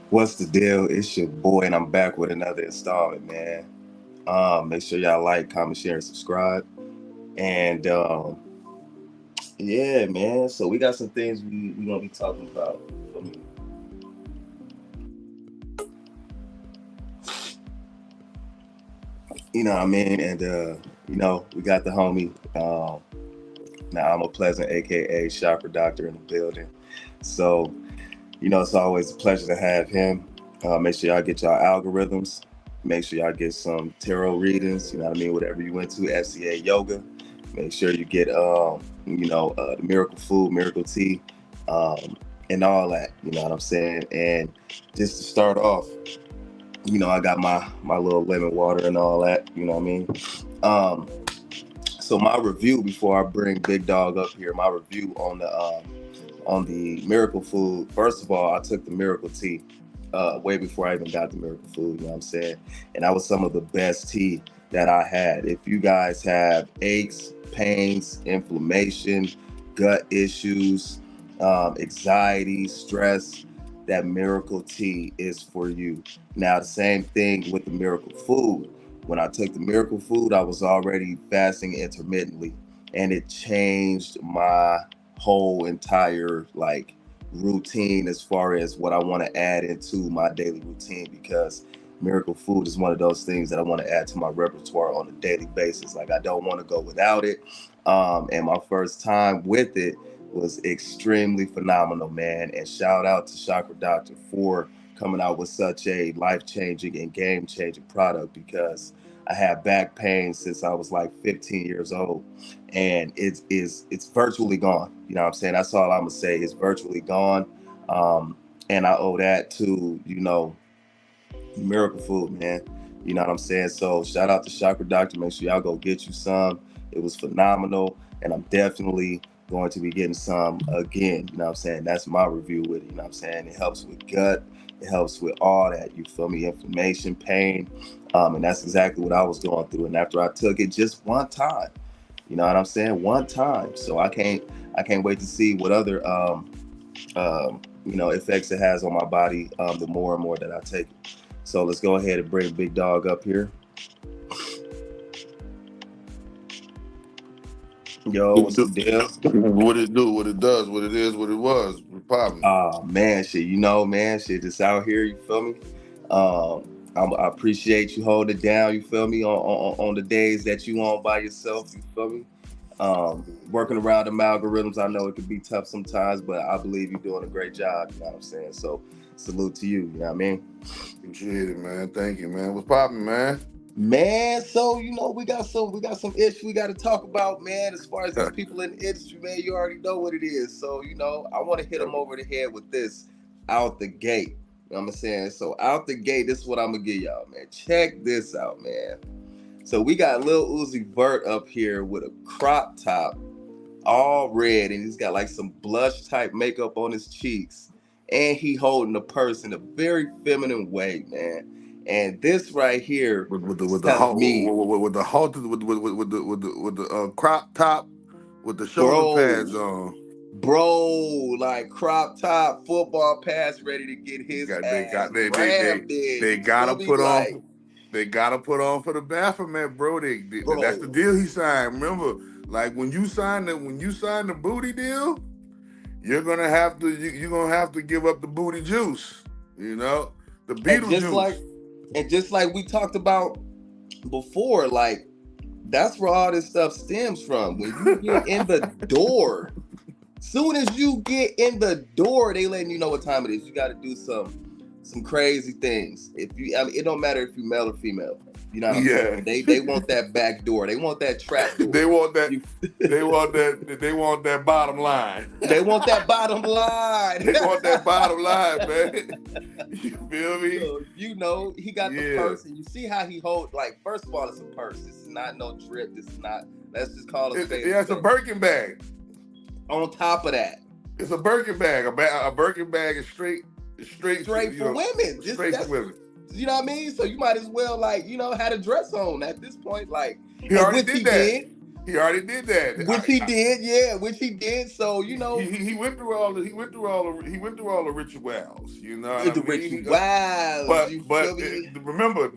What's the deal? It's your boy, and I'm back with another installment, man. Make sure y'all like, comment, share, and subscribe. And yeah, man. So we got some things we gonna be talking about. I mean, you know what I mean? And we got the homie. Now I'm a Pleasant, aka Shopper Doctor, in the building. So it's always a pleasure to have him. Make sure y'all get y'all algorithms. Make sure y'all get some tarot readings. You know what I mean? Whatever you went to, FCA yoga. Make sure you get the miracle food, miracle tea, and all that. You know what I'm saying? And just to start off, I got my little lemon water and all that. You know what I mean? Um, so my review before I bring Big Dog up here, my review on the miracle food. First of all, I took the miracle tea way before I even got the miracle food. You know what I'm saying? And that was some of the best tea that I had. If you guys have aches, pains, inflammation, gut issues, anxiety, stress, that miracle tea is for you. Now, the same thing with the miracle food. When I took the miracle food, I was already fasting intermittently, and it changed my whole entire routine as far as what I want to add into my daily routine, because miracle food is one of those things that I want to add to my repertoire on a daily basis. Like, I don't want to go without it. And my first time with it was extremely phenomenal, man. And shout out to Chakra Doctor for coming out with such a life-changing and game-changing product, because I had back pain since I was like 15 years old, and it's virtually gone. You know what I'm saying? That's all I'm gonna say. It's virtually gone, and I owe that to miracle food, man. You know what I'm saying? So shout out to Chakra Doctor. Make sure y'all go get you some. It was phenomenal, and I'm definitely going to be getting some again. You know what I'm saying? That's my review with it. You know what I'm saying? It helps with gut. It helps with all that. You feel me? Inflammation, pain, and that's exactly what I was going through. And after I took it just one time, you know what I'm saying? One time. So I can't wait to see what other effects it has on my body, the more and more that I take it. So let's go ahead and bring Big Dog up here. Yo, what's the deal? What it do, what it does, what it is, what it was. We're popping. Man, shit, man, shit, just out here, you feel me? I appreciate you holding it down, you feel me, on the days that you on by yourself, you feel me? Working around them algorithms, I know it can be tough sometimes, but I believe you're doing a great job, you know what I'm saying? So salute to you, you know what I mean? Appreciate it, man. Thank you, man. What's popping, man? Man, so we got some issues we got to talk about, man. As far as these people in the industry, man, you already know what it is. So I want to hit them over the head with this out the gate. You know what I'm saying? So out the gate, this is what I'm gonna give y'all, man. Check this out, man. So we got Lil Uzi Vert up here with a crop top, all red, and he's got like some blush type makeup on his cheeks, and he holding a purse in a very feminine way, man. And this right here is With the telling me, with the halter with the crop top with the shoulder bro, pads on. bro, like crop top, football pass, ready to get his Got they ass got grabbed in. they You gotta feel me? put Like, on they gotta put on for the Baphomet, bro. That's the bro, deal he signed. Remember, like when you sign the booty deal, you're gonna have to give up the booty juice. You know, the and just Beetlejuice. like, and just like we talked about before, like that's where all this stuff stems from. When you get in the door, soon as you get in the door, they letting you know what time it is. You got to do some crazy things. I mean, it don't matter if you male or female. You know what I'm Yeah. saying? They want that back door. They want that trap they door. want that. You, They want that bottom line. they want that bottom line. They want that bottom line, man. You feel me? So he got the Yeah. purse, and you see how he hold. Like, first of all, it's a purse. This is not no drip. This is not. Let's just call it spade a Yeah, it's a spade. Birkin bag. On top of that, It's a Birkin bag. A Birkin bag is straight, straight for women. Just straight for that's women. you know what I mean. So you might as well had a dress on at this point. Like, He and already which did he that. did. He already did that. Which he did, yeah, which he did. So you know, He went through all the rituals. You know what I the mean? rituals. You feel But me? remember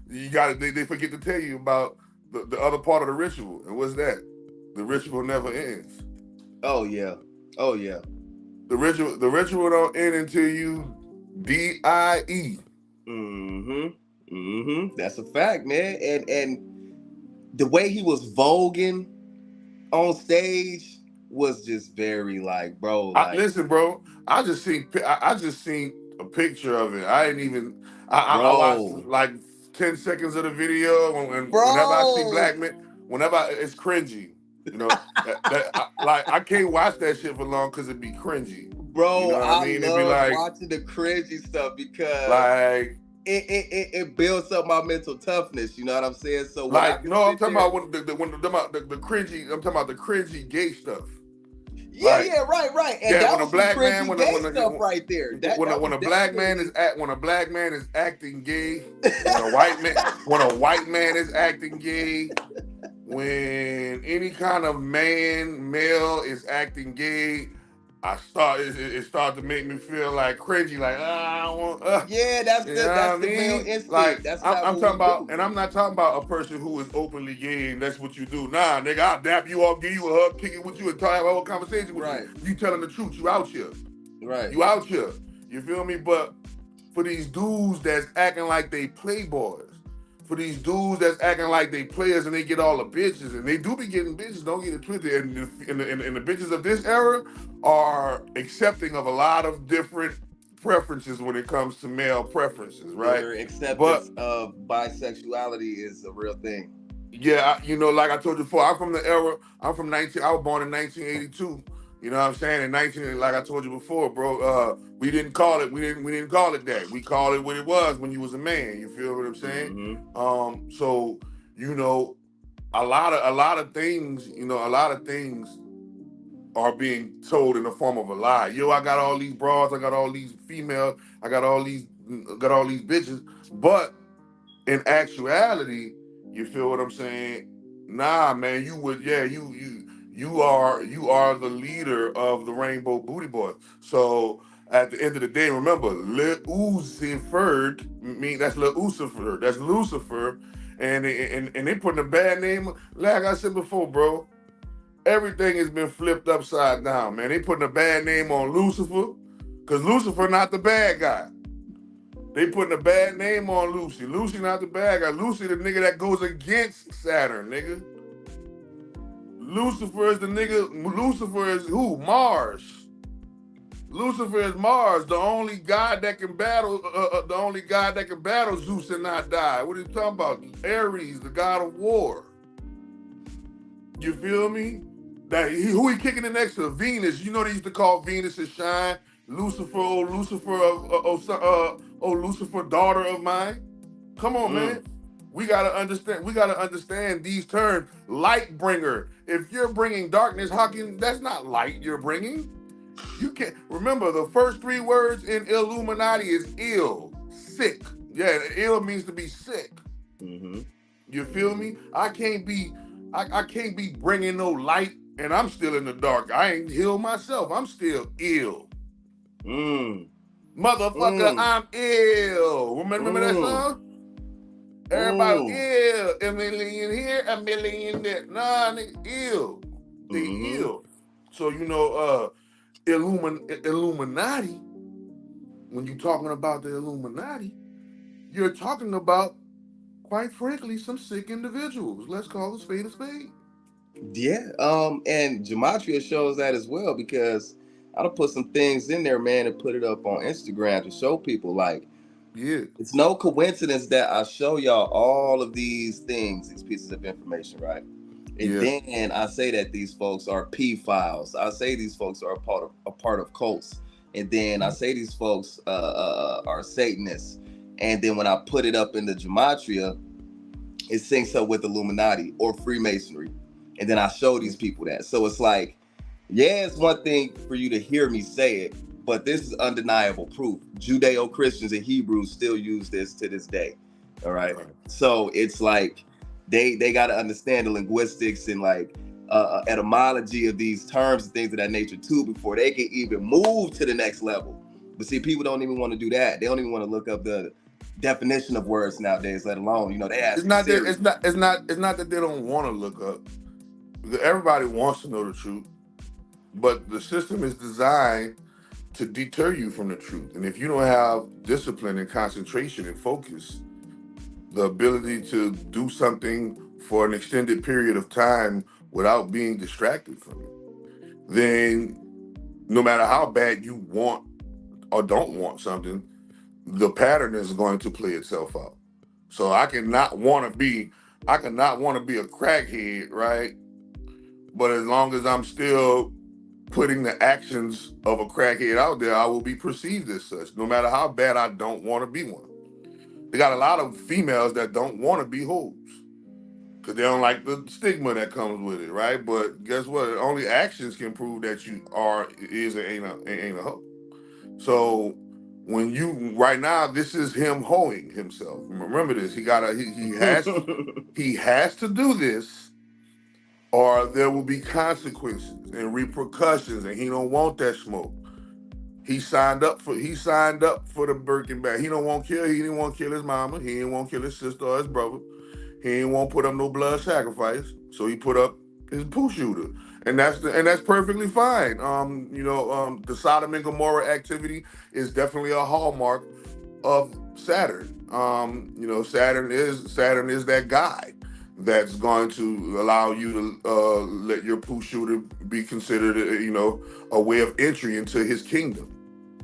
they forget to tell you about the other part of the ritual. And what's that? The ritual never ends. Oh yeah, oh yeah. The ritual don't end until you die. That's a fact, man. And the way he was voguing on stage was just very like, bro, like, Listen, bro. I just seen a picture of it. I didn't even. I watched bro, like 10 seconds of the video. Whenever I see bro, black men, it's cringy. You know I can't watch that shit for long because it'd be cringy. You bro. know what I I mean? It'd be love watching the cringy stuff because like it builds up my mental toughness. You know what I'm saying? So when I can no. I'm sit talking there, about the cringy. I'm talking about the cringy gay stuff. yeah, yeah, right, and that When a was some black man, cringy gay stuff right there. That when was a black man definitely is acting gay, when a white man is acting gay, when any kind of male is acting gay, it start to make me feel like cringy, like I don't want. yeah. You know That's what I the male mean? instinct. Like That's I'm what talking we about, do. and I'm not talking about a person who is openly gay and that's what you do. Nah, nigga, I'll dap you off, give you a hug, kick it with you, and have a whole conversation with you. Right, You telling the truth. You out here. right. You out here. You feel me? But for these dudes that's acting like they playboys, for these dudes that's acting like they players and they get all the bitches, and they do be getting bitches, don't get it twisted. And the bitches of this era are accepting of a lot of different preferences when it comes to male preferences, right? Their But acceptance of bisexuality is a real thing. yeah, like I told you before, I'm from the era. I was born in 1982. You know what I'm saying? In 19, like I told you before, bro. We didn't call it. We didn't call it that. We called it what it was when you was a man. You feel what I'm saying? So you know, a lot of things. You know, a lot of things are being told in the form of a lie. Yo, I got all these bras. I got all these females. Got all these bitches. But in actuality, you feel what I'm saying? Nah, man, you are the leader of the Rainbow Booty Boys. So at the end of the day, remember, Lucifer, that's Lucifer, that's Lucifer, and they putting a bad name. Like I said before, bro, everything has been flipped upside down, man. They putting a bad name on Lucifer, because Lucifer not the bad guy. They putting a bad name on Lucy. Lucy not the bad guy. Lucy the nigga that goes against Saturn, nigga. Lucifer is the nigga. Lucifer is who? Mars. Lucifer is Mars, the only god that can battle. The only god that can battle Zeus and not die. What are you talking about? Ares, the god of war. You feel me? Who he kicking it next to? Venus. You know they used to call Venus his shine. Lucifer, oh Lucifer oh Lucifer, daughter of mine. Come on, man. We gotta understand these terms. Light bringer. If you're bringing darkness, that's not light you're bringing. You can't remember the first 3 words in Illuminati is ill, sick. Yeah, ill means to be sick. You feel me? I can't be bringing no light and I'm still in the dark. I ain't healed myself. I'm still ill. Motherfucker, I'm ill. Remember that song? Everybody ill. A million here, a million there. Nah, nigga, ill. They ill. So, you know, Illuminati, when you're talking about the Illuminati, you're talking about, quite frankly, some sick individuals. Let's call a spade a spade. Yeah, and Gematria shows that as well because I'll put some things in there, man, and put it up on Instagram to show people like, yeah, it's no coincidence that I show y'all all of these things, these pieces of information, right? And then I say that these folks are pedophiles. I say these folks are a part of cults, and then I say these folks are Satanists. And then when I put it up in the Gematria, it syncs up with Illuminati or Freemasonry. And then I show these people that. So it's like, yeah, it's one thing for you to hear me say it, but this is undeniable proof. Judeo-Christians and Hebrews still use this to this day. All right. So it's like, they got to understand the linguistics and like etymology of these terms and things of that nature too before they can even move to the next level. But see, people don't even want to do that. They don't even want to look up the definition of words nowadays, let alone, you know, they It's ask not that Siri. it's not that they don't want to look up. Everybody wants to know the truth, but the system is designed to deter you from the truth. And if you don't have discipline and concentration and focus, the ability to do something for an extended period of time without being distracted from it, then no matter how bad you want or don't want something, the pattern is going to play itself out. So I cannot want to be a crackhead, right? But as long as I'm still putting the actions of a crackhead out there, I will be perceived as such, no matter how bad I don't want to be one. They got a lot of females that don't want to be hoes because they don't like the stigma that comes with it, right? But guess what? Only actions can prove that you is or ain't a hoe. So when you right now, this is him hoeing himself. Remember this. He has to do this, or there will be consequences and repercussions, and he don't want that smoke. He signed up for the Birkin bag. He didn't want to kill his mama. He didn't want to kill his sister or his brother. He didn't want to put up no blood sacrifice. So he put up his poo shooter. And that's perfectly fine. The Sodom and Gomorrah activity is definitely a hallmark of Saturn. Saturn is that guy that's going to allow you to let your poo shooter be considered, a way of entry into his kingdom.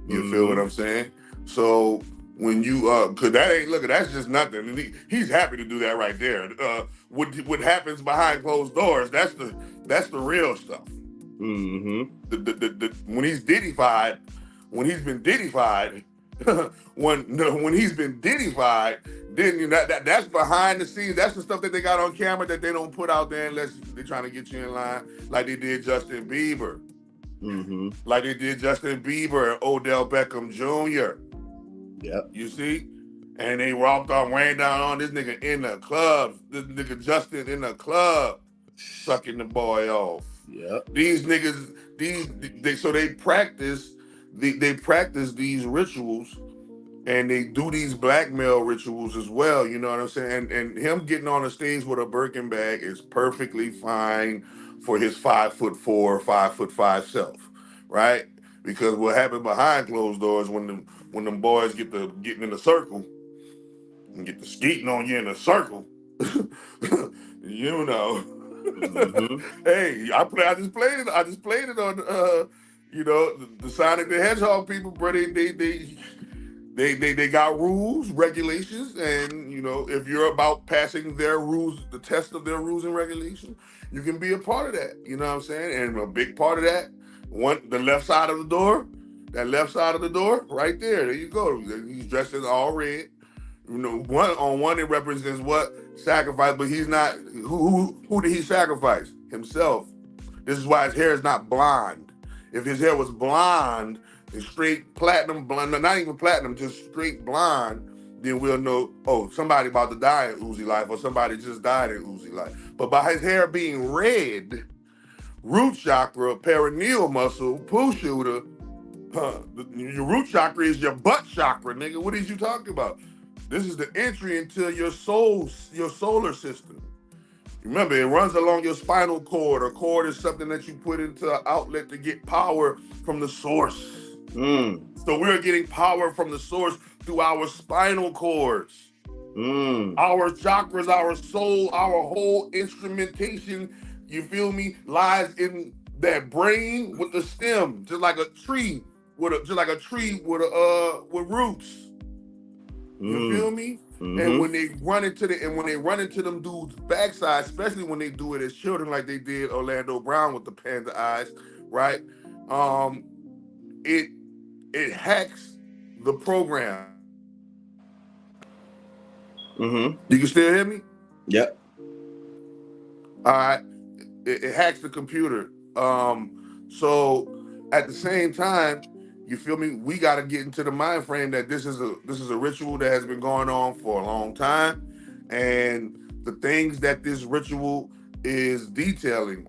You feel what I'm saying? So when you, cause that's just nothing. And he's happy to do that right there. What happens behind closed doors? That's the real stuff. When he's diddified, when he's been diddified, when he's been diddified, then that's behind the scenes. That's the stuff that they got on camera that they don't put out there unless they're trying to get you in line, like they did Justin Bieber. Like they did Justin Bieber and Odell Beckham Jr. Yep. You see? And they ran down on this nigga in the club. This nigga Justin in the club, sucking the boy off. Yep. These niggas, so they practice these rituals, and they do these blackmail rituals as well. You know what I'm saying? And him getting on the stage with a Birkin bag is perfectly fine for his 5'4", 5'5" self, right? Because what happened behind closed doors when them boys getting in the circle and get the skeeting on you in a circle, you know. Hey, I just played it on the Sonic the Hedgehog people, bro. They got rules, regulations, and if you're about passing their rules, the test of their rules and regulations, you can be a part of that. You know what I'm saying? And a big part of that, the left side of the door, right there. There you go. He's dressed in all red. One it represents what? Sacrifice, but he's not. Who did he sacrifice? Himself. This is why his hair is not blonde. If his hair was blonde, straight platinum blonde, not even platinum, just straight blonde, then we'll know, somebody about to die in Uzi life, or somebody just died in Uzi life. But by his hair being red, root chakra, perineal muscle, poo shooter, your root chakra is your butt chakra, nigga. What is you talking about? This is the entry into your solar system. Remember, it runs along your spinal cord. A cord is something that you put into an outlet to get power from the source. So we're getting power from the source through our spinal cords. Our chakras, our soul, our whole instrumentation, you feel me, lies in that brain with the stem, just like a tree with roots. You feel me? And when they run into them dudes' backside, especially when they do it as children, like they did Orlando Brown with the panda eyes, right? It hacks the program. You can still hear me? Yep. All right. It hacks the computer. So at the same time, you feel me? We got to get into the mind frame that this is a ritual that has been going on for a long time, and the things that this ritual is detailing,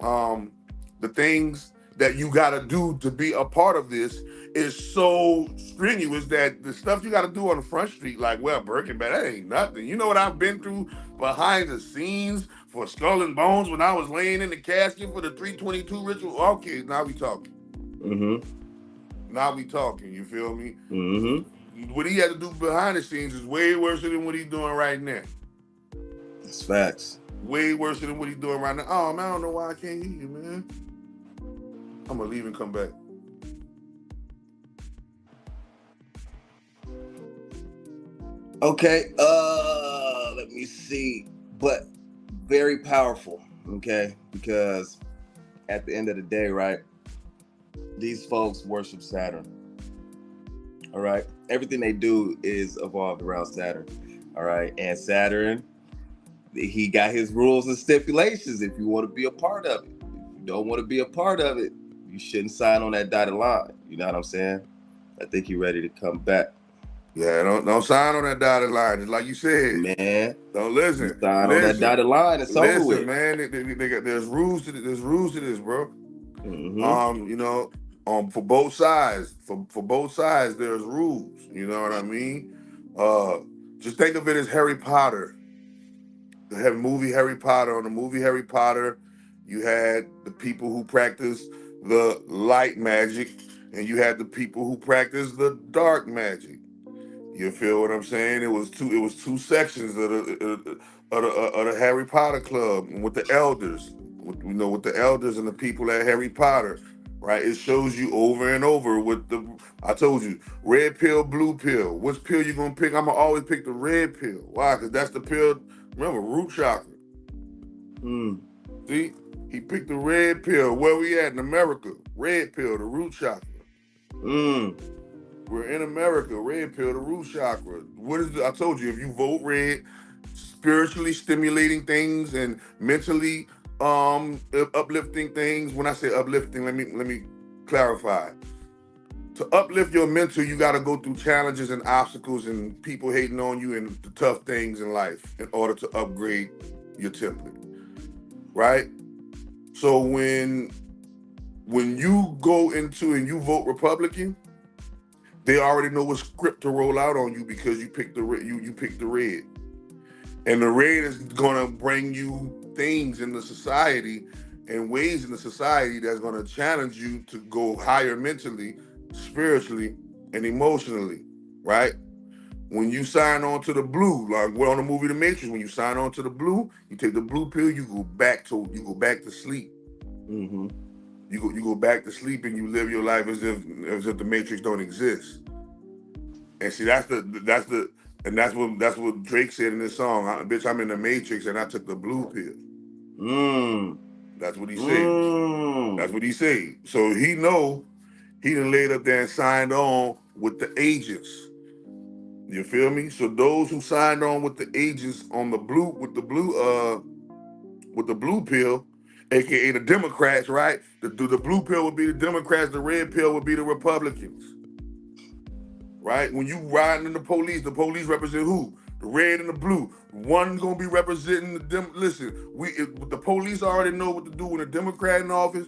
the things that you got to do to be a part of this is so strenuous that the stuff you got to do on the front street, like, well, Birkin, man, that ain't nothing. You know what I've been through behind the scenes for Skull and Bones when I was laying in the casket for the 322 ritual? Okay, now we talking. Mm-hmm. Now we talking. You feel me? Mm-hmm. What he had to do behind the scenes is way worse than what he's doing right now. It's facts. Way worse than what he's doing right now. Oh man, I don't know why I can't hear you, man. I'm gonna leave and come back. Okay, let me see. But very powerful, okay? Because at the end of the day, right, these folks worship Saturn. All right. Everything they do is evolved around Saturn. All right. And Saturn, he got his rules and stipulations if you want to be a part of it. If you don't want to be a part of it, you shouldn't sign on that dotted line. You know what I'm saying? I think you're ready to come back. Yeah, don't sign on that dotted line. Just like you said, man. Don't listen. You sign on that dotted line. It's over with. Man. There's rules to this. There's rules to this, bro. Mm-hmm. You know, for both sides. For both sides, there's rules. You know what I mean? Just think of it as Harry Potter. The movie Harry Potter. On the movie Harry Potter, you had the people who practiced the light magic, and you had the people who practiced the dark magic. You feel what I'm saying? It was two sections of the Harry Potter club with the elders. With the elders and the people at Harry Potter, right? It shows you over and over with I told you, red pill, blue pill. Which pill you gonna pick? I'm gonna always pick the red pill. Why? Because that's the pill. Remember, root chakra. See, he picked the red pill. Where we at in America? Red pill, the root chakra. We're in America. Red pill, the root chakra. What is it? I told you, if you vote red, spiritually stimulating things and mentally uplifting things. When I say uplifting, let me clarify. To uplift your mental, you got to go through challenges and obstacles and people hating on you and the tough things in life in order to upgrade your template, right? So when you go into and you vote Republican, they already know what script to roll out on you because you picked the red, and the red is gonna bring you things in the society and ways in the society that's gonna challenge you to go higher mentally, spiritually, and emotionally, right? When you sign on to the blue, like we're on the movie The Matrix, when you sign on to the blue, you take the blue pill, you go back to sleep. Mm-hmm. You go back to sleep and you live your life as if the Matrix don't exist. And see, that's what Drake said in this song. Bitch, I'm in the Matrix and I took the blue pill. That's what he said. That's what he said. So he done laid up there and signed on with the agents. You feel me? So those who signed on with the agents on the blue with the blue pill, aka the Democrats, right? The blue pill would be the Democrats, the red pill would be the Republicans. Right? When you riding in the police represent who? The red and the blue. One's gonna be representing the listen, the police already know what to do when a Democrat in office,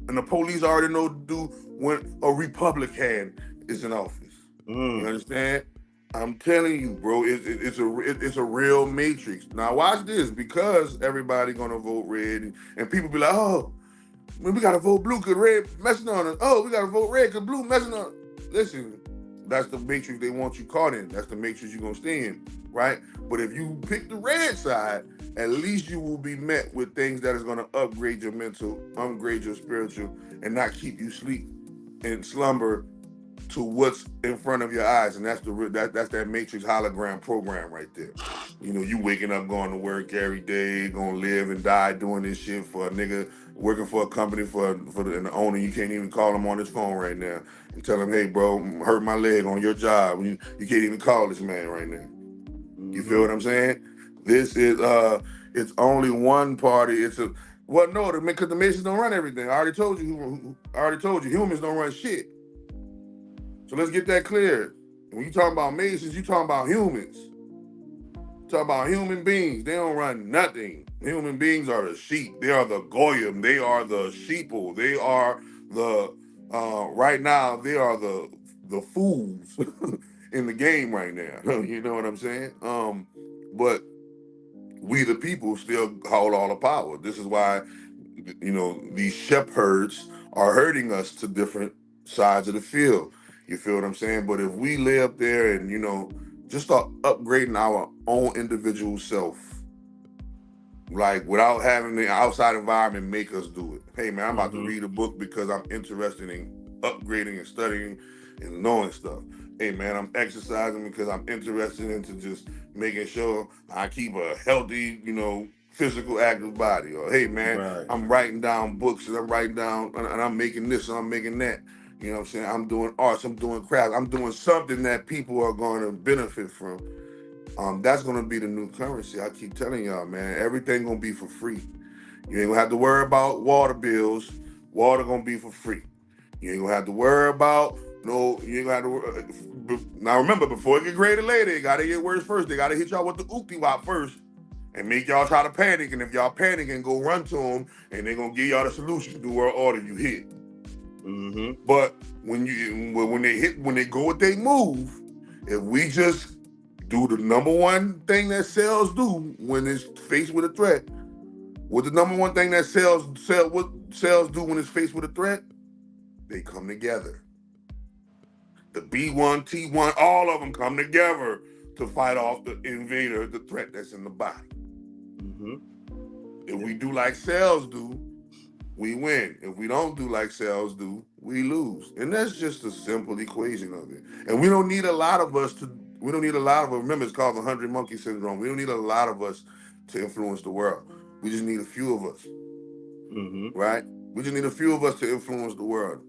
and the police already know what to do when a Republican is in office. You understand? I'm telling you, bro, it's a real matrix. Now watch this, because everybody gonna vote red, and people be like, oh, we gotta vote blue because red messing on us. Oh, we gotta vote red because blue messing on us. Listen, that's the matrix they want you caught in. That's the matrix you're gonna stay in, right? But if you pick the red side, at least you will be met with things that is gonna upgrade your mental, upgrade your spiritual, and not keep you sleep and slumber to what's in front of your eyes. And that's that matrix hologram program right there. You know, you waking up going to work every day, gonna live and die doing this shit for a nigga working for a company for the owner. You can't even call him on his phone right now and tell him, hey bro, hurt my leg on your job. You can't even call this man right now. You feel what I'm saying? This is it's only one party. No, because the Masons don't run everything. I already told you. Humans don't run shit. So let's get that clear. When you talking about Masons, you talking about humans. Talk about human beings. They don't run nothing. Human beings are the sheep. They are the goyim. They are the sheeple. They are the right now. They are the fools in the game right now. You know what I'm saying? But we the people still hold all the power. This is why these shepherds are herding us to different sides of the field. You feel what I'm saying? But if we lay up there and just start upgrading our own individual self, like without having the outside environment make us do it. Hey man, I'm about to read a book because I'm interested in upgrading and studying and knowing stuff. Hey man, I'm exercising because I'm interested into just making sure I keep a healthy, physical active body. Or hey man, Right. I'm writing down books and I'm writing down and I'm making this and I'm making that. You know what I'm saying? I'm doing arts, I'm doing crafts, I'm doing something that people are going to benefit from. That's gonna be the new currency. I keep telling y'all, man, everything gonna be for free. You ain't gonna have to worry about water bills. Water gonna be for free. You ain't gonna have to worry about you ain't gonna have to. Now remember, before it get greater later, it gotta get worse first. They gotta hit y'all with the oopty wop first and make y'all try to panic. And if y'all panic and go run to them, and they gonna give y'all the solution to world order you hit. But when they go with they move, if we just do the number one thing that cells do when it's faced with a threat. What the number one thing that cells do when it's faced with a threat? They come together. The B1, T1, all of them come together to fight off the invader, the threat that's in the body. If we do like cells do, we win. If we don't do like cells do, we lose. And that's just a simple equation of it. And we don't need a lot of us. Remember, it's called the 100 Monkey Syndrome. We don't need a lot of us to influence the world. We just need a few of us, right? We just need a few of us to influence the world,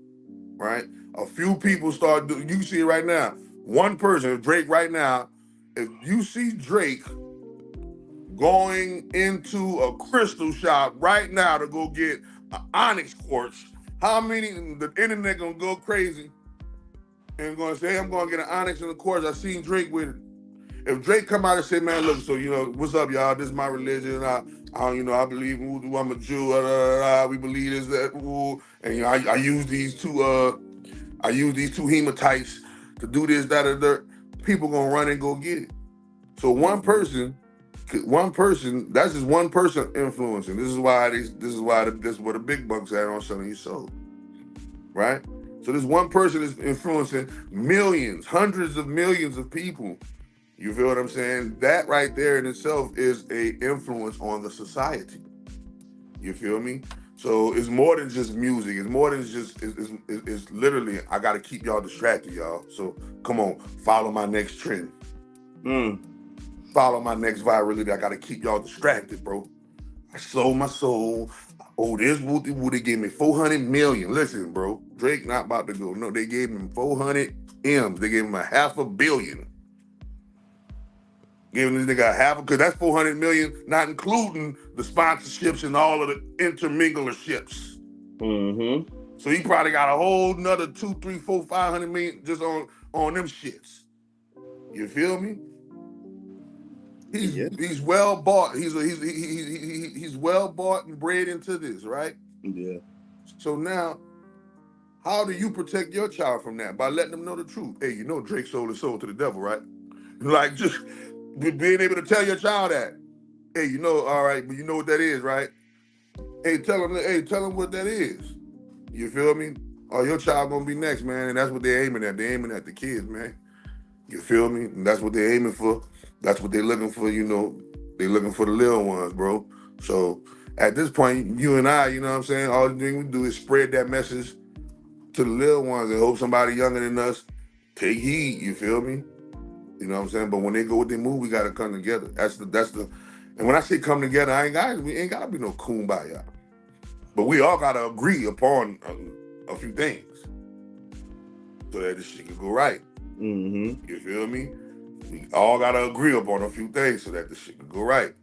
right? A few people start doing, you see it right now. One person, Drake right now, if you see Drake going into a crystal shop right now to go get an onyx quartz, how many, the internet gonna go crazy and gonna say, hey, I'm gonna get an onyx and a quartz. I seen Drake with it. If Drake come out and say, man, look, so, what's up, y'all? This is my religion. I believe in voodoo. I'm a Jew. We believe this, that, and I use these two hematites to do this, that, or that. People gonna run and go get it. So one person, that's just one person influencing. This is where the big bucks at on selling your soul, right? So this one person is influencing millions, hundreds of millions of people. You feel what I'm saying? That right there in itself is a influence on the society. You feel me? So it's more than just music. It's more than just, it's literally, I got to keep y'all distracted, y'all. So come on, follow my next trend. Follow my next virality. I got to keep y'all distracted, bro. I sold my soul. Oh, this Wooty gave me 400 million. Listen, bro, Drake not about to go. No, they gave him 400 M's. They gave him $500 million. Giving this nigga because that's 400 million, not including the sponsorships and all of the interminglerships. So he probably got a whole nother 2, 3, 4, 500 million just on them shits. You feel me? He's well bought. He's well bought and bred into this, right? Yeah. So now, how do you protect your child from that? By letting them know the truth. Hey, Drake sold his soul to the devil, right? Like just being able to tell your child that. Hey, all right, but you know what that is, right? Hey, tell them what that is. You feel me? Oh, your child gonna be next, man, and that's what they're aiming at. They're aiming at the kids, man. You feel me? And that's what they're aiming for. That's what they're looking for, They're looking for the little ones, bro. So at this point, you and I, what I'm saying, all the thing we do is spread that message to the little ones and hope somebody younger than us take heed, you feel me? You know what I'm saying? But when they go with their move, we gotta come together. That's the and when I say come together, we ain't gotta be no kumbaya. But we all gotta agree upon a few things so that this shit can go right. You feel me? We all gotta agree upon a few things so that this shit can go right.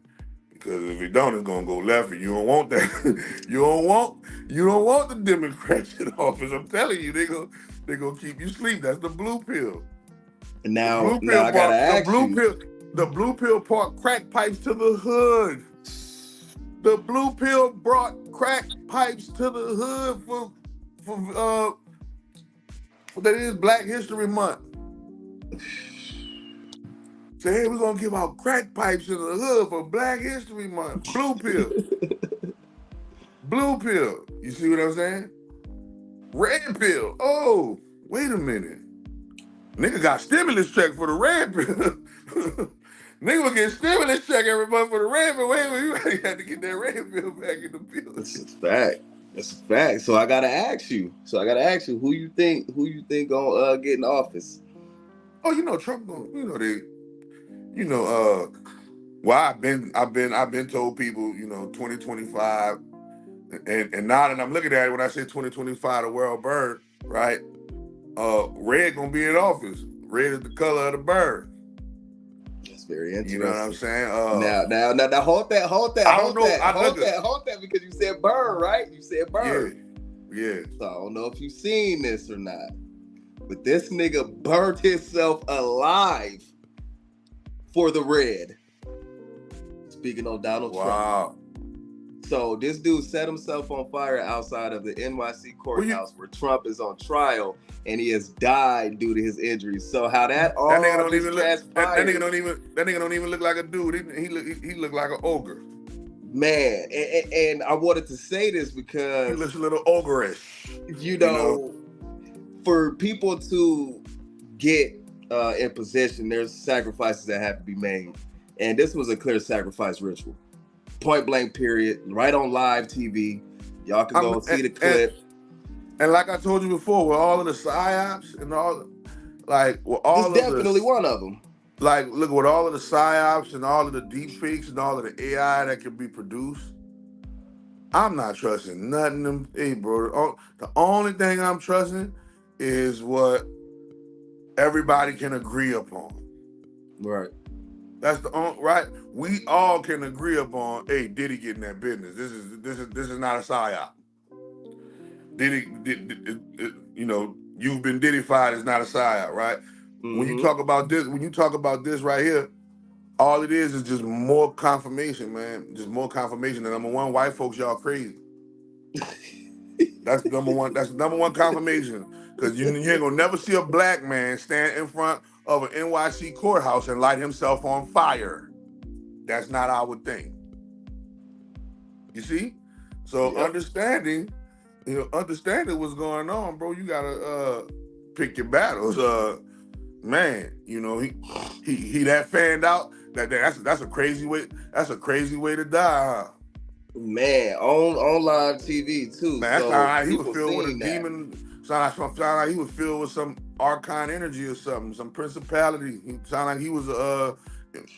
Because if it don't, it's gonna go left, and you don't want that. you don't want the Democrats in office. I'm telling you, they gonna keep you asleep. That's the blue pill. Now I gotta ask you. The blue pill brought crack pipes to the hood. The blue pill brought crack pipes to the hood for that is Black History Month. Say, hey, we're gonna give out crack pipes in the hood for Black History Month. Blue pill. Blue pill. You see what I'm saying? Red pill. Oh, wait a minute. Nigga got stimulus check for the red pill. Nigga will get stimulus check every month for the red pill. Wait a minute, you already had to get that red pill back in the pill. That's a fact. That's a fact. So I gotta ask you. Who you think gonna get in office? Oh, you know Trump gonna, well, I've been told people, 2025, and now that I'm looking at it, when I say 2025, the world bird, right? Red gonna be in office. Red is the color of the bird. That's very interesting. You know what I'm saying? Now, hold that, hold that, because you said bird, right? You said bird. Yeah. So I don't know if you've seen this or not, but this nigga burned himself alive for the red. Speaking of Donald Trump. So this dude set himself on fire outside of the NYC courthouse where Trump is on trial, and he has died due to his injuries. So how that all that nigga don't even look, that nigga don't even look like a dude. He look like an ogre. Man, and I wanted to say this because he looks a little ogreish. For people to get in position, there's sacrifices that have to be made, and this was a clear sacrifice ritual. Point blank, period. Right on live TV. Y'all can go see the clip. And like I told you before, with all of the psyops and all, this definitely one of them. Like, look, with all of the psyops and all of the deep fakes and all of the AI that can be produced, I'm not trusting nothing. Hey, bro, the only thing I'm trusting is what everybody can agree upon. Right. That's the only, right. We all can agree upon. Hey, Diddy getting that business. This is not a psyop. Diddy, you've been Diddyfied is not a psyop, right? Mm-hmm. When you talk about this right here, all it is just more confirmation, man. Just more confirmation. And number one, white folks, y'all crazy. That's number one. That's the number one confirmation. Because you ain't gonna never see a black man stand in front of an NYC courthouse and light himself on fire. That's not our thing. You see? So understanding what's going on, bro, you gotta pick your battles. Man, he that fanned out. That's a crazy way. That's a crazy way to die, huh? Man, on live TV too. Man, that sound like he was filled with a demon. Sound like he was filled with some archon energy or something, some principality. He sound like he was a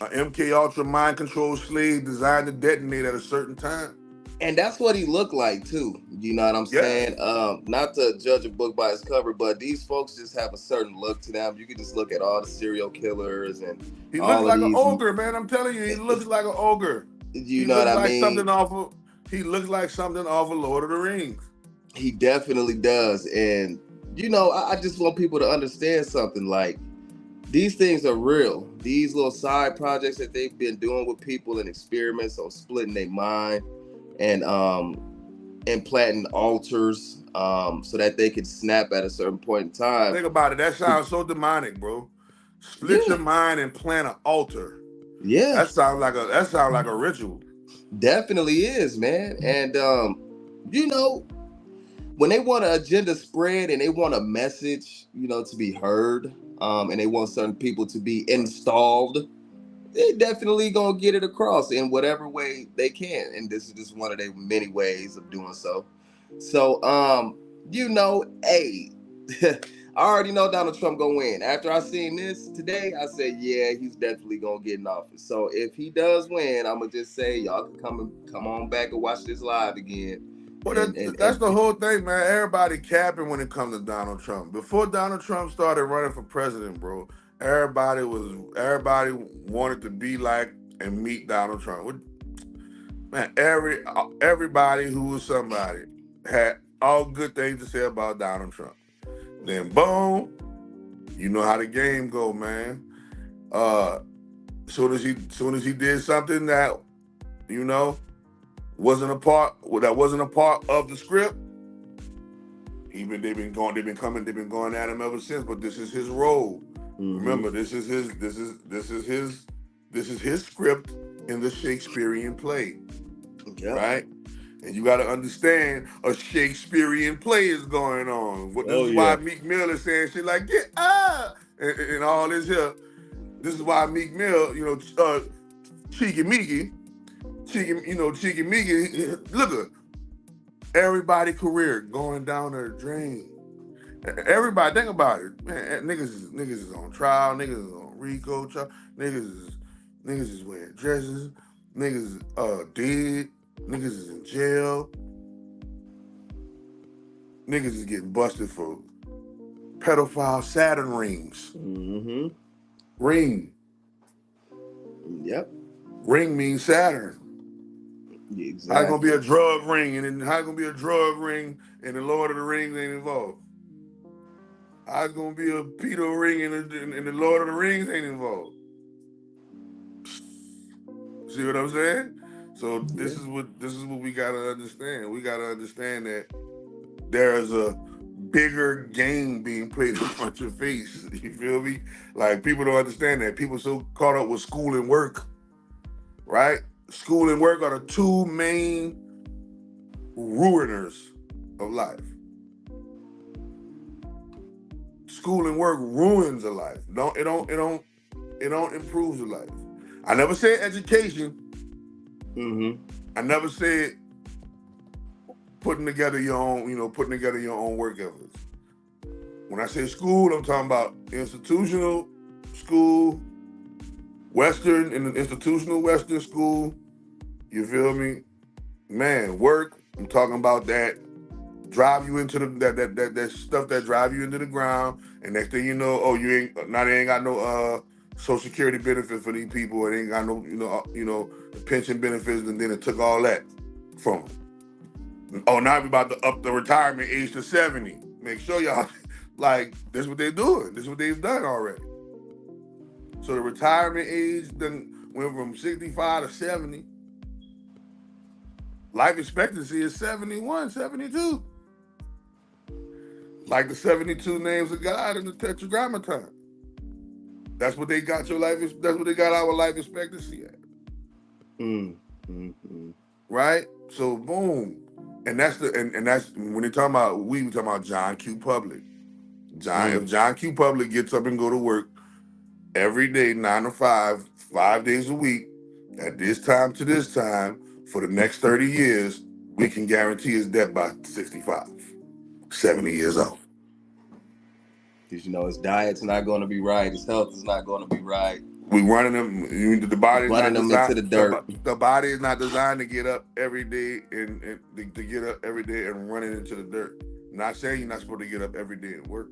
MK Ultra mind control slave designed to detonate at a certain time. And that's what he looked like too. You know what I'm saying? Not to judge a book by its cover, but these folks just have a certain look to them. You can just look at all the serial killers and he looks like an ogre, man. I'm telling you, he looks like an ogre. You know what I mean? He looks like something off of Lord of the Rings. He definitely does. And I just want people to understand something. Like, these things are real. These little side projects that they've been doing with people and experiments on splitting their mind and implanting altars so that they can snap at a certain point in time. Think about it. That sounds so demonic, bro. Split your mind and plant an altar. Yeah. That sounds like a ritual. Definitely is, man. And when they want an agenda spread and they want a message, to be heard, and they want certain people to be installed, they definitely gonna get it across in whatever way they can. And this is just one of their many ways of doing so. So, hey, I already know Donald Trump gonna win. After I seen this today, I said, yeah, he's definitely gonna get in office. So if he does win, I'm gonna just say y'all can come on back and watch this live again. Well, that's the whole thing, man. Everybody capping when it comes to Donald Trump. Before Donald Trump started running for president, bro, everybody wanted to be like and meet Donald Trump. Man, everybody who was somebody had all good things to say about Donald Trump. Then boom, you know how the game go, man. Soon as he did something that, you know, wasn't a part of the script, even they've been going at him ever since. But this is his role. Remember, this is his script in the Shakespearean play, Yep. right? And you got to understand, a Shakespearean play is going on. This Oh, is yeah. why Meek Mill is saying shit like "get up" and all this here. This is why Meek Mill, Cheeky Meeky, Cheeky Meeky. Look at everybody career going down the drain. Everybody, think about it, man. Niggas is on trial. Niggas is on RICO trial. Niggas is wearing dresses. Niggas dead. Niggas is in jail. Niggas is getting busted for pedophile Saturn rings. Ring. Yep. Ring means Saturn. Exactly. How it gonna be a drug ring, and then how it gonna be a drug ring, and the Lord of the Rings ain't involved? How it gonna be a pedo ring, and the Lord of the Rings ain't involved? See what I'm saying? So this is what we gotta understand. We gotta understand that there's a bigger game being played in front of your face. You feel me? Like, people don't understand that. People so caught up with school and work, right? School and work are the two main ruiners of life. School and work ruins a life. It don't improve the life. I never said education. I never said putting together your own work efforts. When I say school, I'm talking about institutional school, institutional Western school. You feel me? Man, work. I'm talking about that drive you into that stuff that drive you into the ground, and next thing you know, oh, they ain't got no Social Security benefits for these people. It ain't got no pension benefits, and then it took all that from them. Oh, now we about to up the retirement age to 70. Make sure y'all like this is what they're doing. This is what they've done already. So the retirement age then went from 65 to 70. Life expectancy is 71, 72. Like the 72 names of God in the Tetragrammaton. That's what they got that's what they got our life expectancy at. Right? So boom. And that's when they talking about, we talking about John Q. Public. If John Q. Public gets up and go to work every day, 9 to 5, 5 days a week, at this time to this time, for the next 30 years, we can guarantee his death by 65, 70 years old. Because his diet's not going to be right, his health is not going to be right. We running them. The body is not designed into the dirt. The body is not designed to get up every day and to get up every day and run it into the dirt. Not saying you're not supposed to get up every day and work.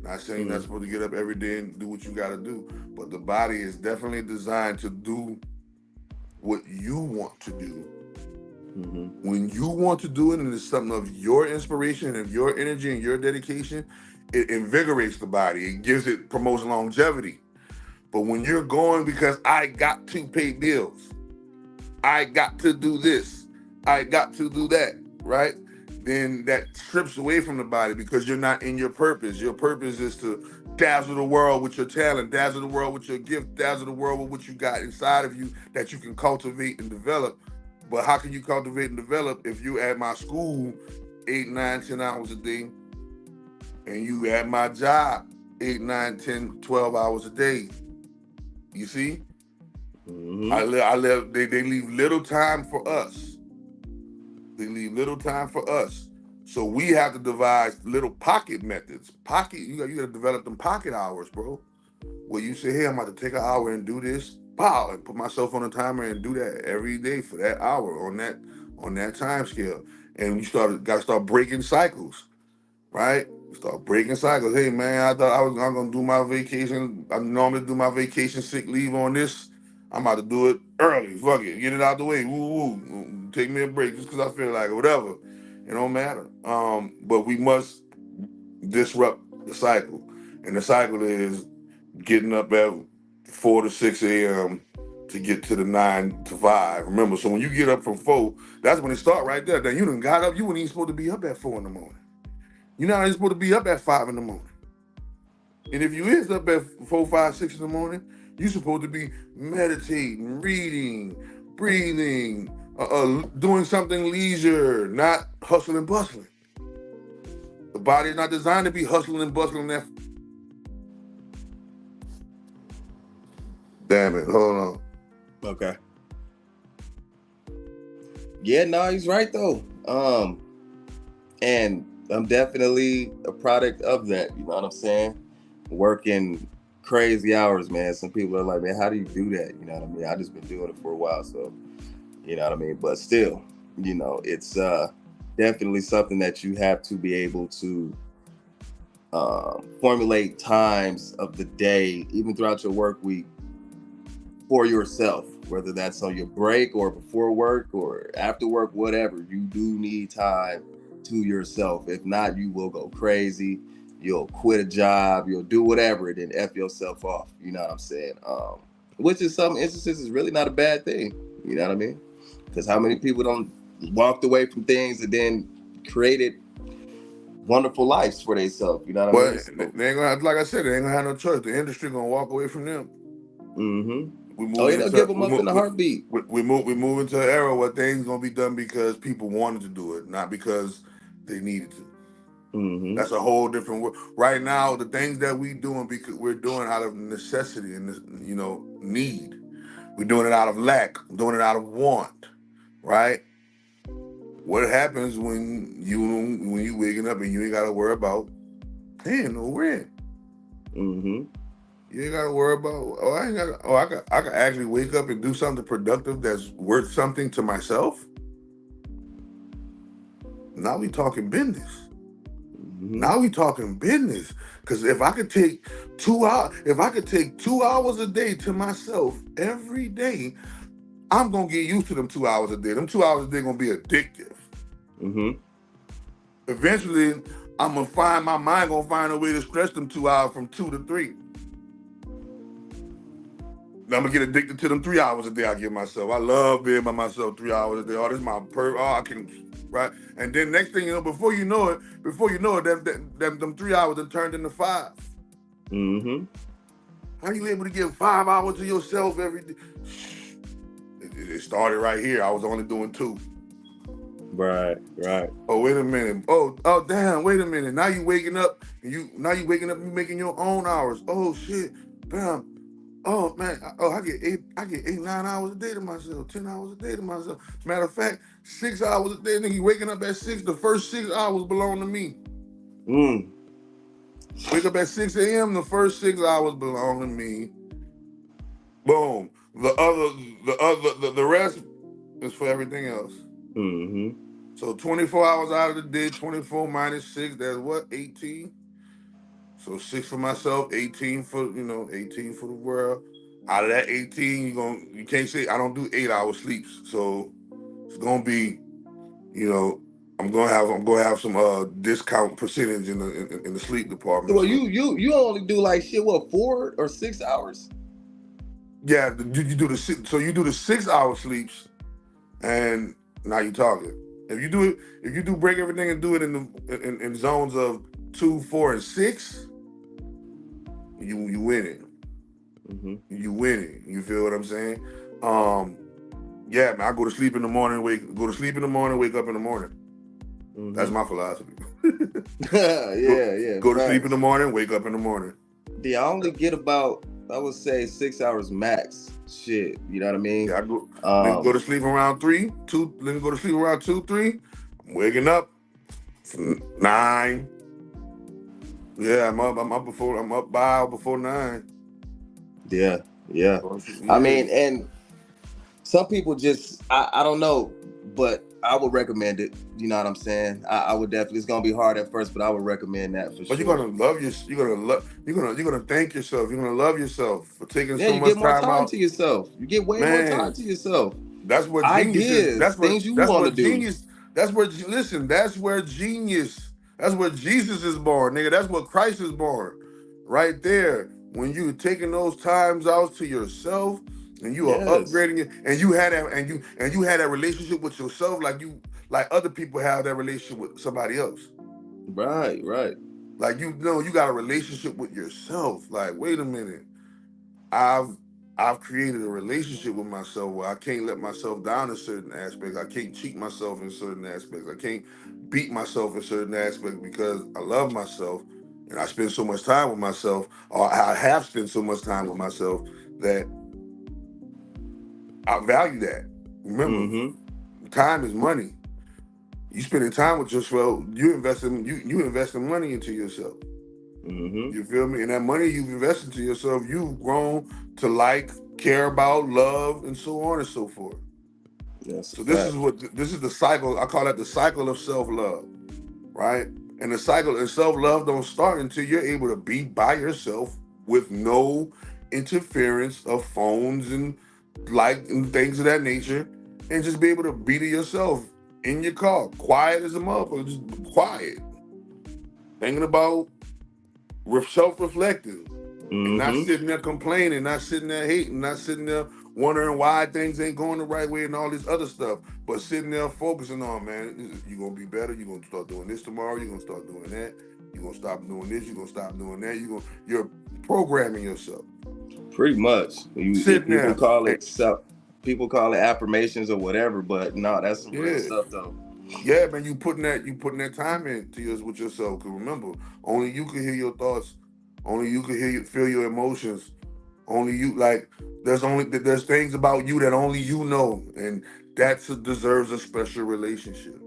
Not saying you're not supposed to get up every day and do what you got to do. But the body is definitely designed to do what you want to do. When you want to do it, and it's something of your inspiration and your energy and your dedication, it invigorates the body. It promotes longevity. But when you're going because I got to pay bills, I got to do this, I got to do that, right? Then that strips away from the body because you're not in your purpose. Your purpose is to dazzle the world with your talent, dazzle the world with your gift, dazzle the world with what you got inside of you that you can cultivate and develop. But how can you cultivate and develop if you at my school 8, 9, 10 hours a day, and you at my job 8, 9, 10, 12 hours a day? You see? They leave little time for us. They leave little time for us. So we have to devise little pocket methods. You gotta develop them pocket hours, bro. Where you say, hey, I'm about to take an hour and do this, pow, and put myself on a timer and do that every day for that hour on that time scale. And you gotta start breaking cycles, right? Start breaking cycles. Hey man, I thought I was gonna do my vacation. I normally do my vacation sick leave on this. I'm about to do it early. Fuck it, get it out the way. Woo woo. Take me a break just because I feel like it. Whatever. It don't matter. But we must disrupt the cycle, and the cycle is getting up at 4 to 6 a.m. to get to the 9 to 5. Remember, so when you get up from 4, that's when it start right there. Then you done got up. You weren't even supposed to be up at 4 in the morning. You're not even supposed to be up at 5 in the morning. And if you is up at 4, 5, 6 in the morning, you're supposed to be meditating, reading, breathing, doing something leisure, not hustling and bustling. The body is not designed to be hustling and bustling. Damn it, hold on. Okay. Yeah, no, he's right though. And I'm definitely a product of that. You know what I'm saying? Working crazy hours, man. Some people are like, man, how do you do that? You know what I mean? I just been doing it for a while, so you know what I mean. But still, you know, it's definitely something that you have to be able to formulate times of the day, even throughout your work week, for yourself, whether that's on your break or before work or after work, whatever. You do need time to yourself. If not, you will go crazy. You'll quit a job. You'll do whatever and then F yourself off. You know what I'm saying? Which in some instances is really not a bad thing. You know what I mean? Because how many people don't walked away from things and then created wonderful lives for themselves? You know what I mean? But they ain't gonna have, like I said, they ain't gonna have no choice. The industry gonna walk away from them. Mm-hmm. We Oh, move they'll give them up in a heartbeat. We move into an era where things gonna be done because people wanted to do it, not because they needed to. Mm-hmm. That's a whole different world. Right now, the things that we doing because we're doing out of necessity and need. We're doing it out of lack, doing it out of want, right? What happens when you waking up and you ain't gotta worry about paying no rent? Mm-hmm. You ain't gotta worry about I can actually wake up and do something productive that's worth something to myself. Now we talking business. Mm-hmm. Now we talking business. Cause if I could take 2 hours a day to myself every day, I'm gonna get used to them 2 hours a day. Them 2 hours a day gonna be addictive. Mm-hmm. Eventually, I'm gonna find my mind gonna find a way to stretch them 2 hours from 2 to 3. I'm gonna get addicted to them 3 hours a day I give myself. I love being by myself 3 hours a day. Oh, this is my I can, right? And then next thing you know, before you know it, them 3 hours have turned into 5. Mm-hmm. How are you able to give 5 hours to yourself every day? It started right here. I was only doing 2. Right. Oh, wait a minute. Oh, damn, wait a minute. Now you waking up, you making your own hours. Oh shit. Bam. Oh man, I get 8, 9 hours a day to myself, 10 hours a day to myself. Matter of fact, 6 hours a day. Nigga, waking up at 6, the first 6 hours belong to me. Wake up at 6 a.m., the first 6 hours belong to me. Boom. The rest is for everything else. Mm-hmm. So 24 hours out of the day, 24 minus 6, that's what, 18? So 6 for myself, 18 for, 18 for the world. Out of that 18, you can't say I don't do 8-hour sleeps. So it's gonna be, I'm gonna have some discount percentage in the sleep department. Well, you only do like shit, what, 4 or 6 hours? Yeah, you do the 6-hour sleeps, and now you're talking. If you do break everything and do it in zones of 2, 4, and 6, you winning. Mm-hmm. You winning. You feel what I'm saying? Yeah, man. I go to sleep in the morning, wake up in the morning. Mm-hmm. That's my philosophy. Yeah. Go to sleep in the morning, wake up in the morning. I only get about, I would say, 6 hours max. Shit, you know what I mean? Yeah, I go to sleep around 3, 2. Then go to sleep around 2, 3. I'm waking up 9. Yeah, I'm up before 9. Yeah. I mean, and some people just, I don't know, but I would recommend it. You know what I'm saying? I would definitely. It's gonna be hard at first, but I would recommend that for sure. But you're gonna love you're gonna thank yourself. You're gonna love yourself for taking so much time out. You get more time to yourself. You get way more time to yourself. That's what genius is. That's what things you want to do. Genius. That's where That's where genius. That's where Jesus is born, nigga. That's where Christ is born. Right there. When you taking those times out to yourself, and you are Yes. upgrading it, and you had that, and you had that relationship with yourself, like other people have that relationship with somebody else. Right, right. Like you know, you got a relationship with yourself. Like, wait a minute, I've I've created a relationship with myself where I can't let myself down in certain aspects. I can't cheat myself in certain aspects. I can't beat myself in certain aspects because I love myself and I spend so much time with myself, or I have spent so much time with myself that I value that. Remember, Mm-hmm. time is money. You spending time with yourself, you investing money into yourself. Mm-hmm. You feel me? And that money you've invested to yourself, you've grown to like, care about, love, and so on and so forth. That's a So fact. this is the cycle. I call that the cycle of self-love, right? And the cycle of self-love don't start until you're able to be by yourself with no interference of phones and like and things of that nature, and just be able to be to yourself in your car, quiet as a motherfucker, just quiet, thinking about self-reflecting, and not Mm-hmm. sitting there complaining, not sitting there hating, not sitting there wondering why things ain't going the right way and all this other stuff, but sitting there focusing on, man, you're gonna be better, you're gonna start doing this tomorrow, you're gonna start doing that, you're gonna stop doing this, you're gonna stop doing that, you're programming yourself. Pretty much. Sitting People there call and it people call it affirmations or whatever, but no, that's some real yeah. stuff though. Yeah, man, you putting that time into yours with yourself. Cause remember, only you can hear your thoughts. Only you can feel your emotions. Only you like. There's things about you that only you know, and that deserves a special relationship.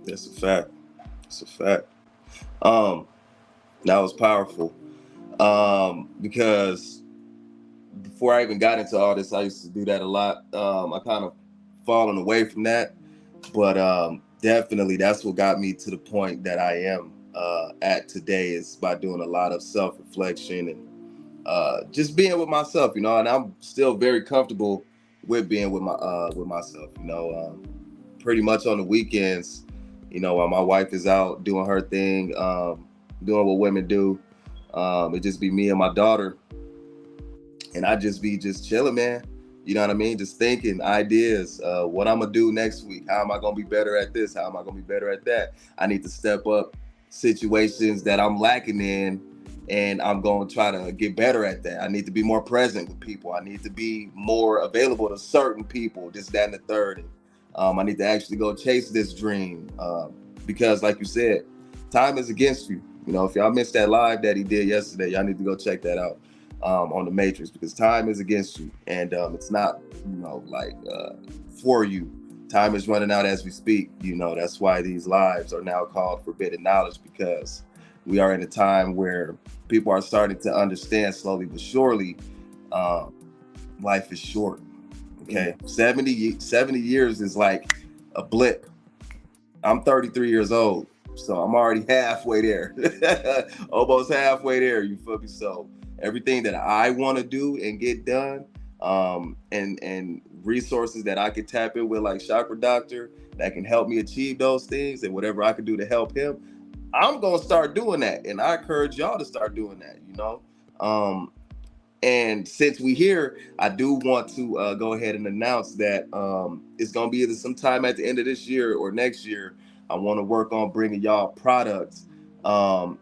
That's a fact. It's a fact. Um, that was powerful. Because before I even got into all this, I used to do that a lot. I kind of fallen away from that, but definitely that's what got me to the point that I am at today is by doing a lot of self-reflection and just being with myself, and I'm still very comfortable with being with myself, pretty much on the weekends, while my wife is out doing her thing, doing what women do, it just be me and my daughter, and I just be just chilling, man. You know what I mean? Just thinking ideas, what I'm gonna do next week. How am I gonna be better at this? How am I gonna be better at that? I need to step up situations that I'm lacking in, and I'm gonna try to get better at that. I need to be more present with people. I need to be more available to certain people. This, that, and the third. I need to actually go chase this dream because, like you said, time is against you. If y'all missed that live that he did yesterday, y'all need to go check that out on the Matrix, because time is against you, and it's not for you. Time is running out as we speak. That's why these lives are now called forbidden knowledge, because we are in a time where people are starting to understand slowly but surely life is short. Okay, 70 years is like a blip. I'm 33 years old, so I'm already halfway there. Almost halfway there, you feel me? So everything that I want to do and get done, and resources that I could tap in with, like Chakra Doctor, that can help me achieve those things, and whatever I can do to help him, I'm gonna start doing that, and I encourage y'all to start doing that. And since we here, I do want to go ahead and announce that it's going to be either sometime at the end of this year or next year. I want to work on bringing y'all products. And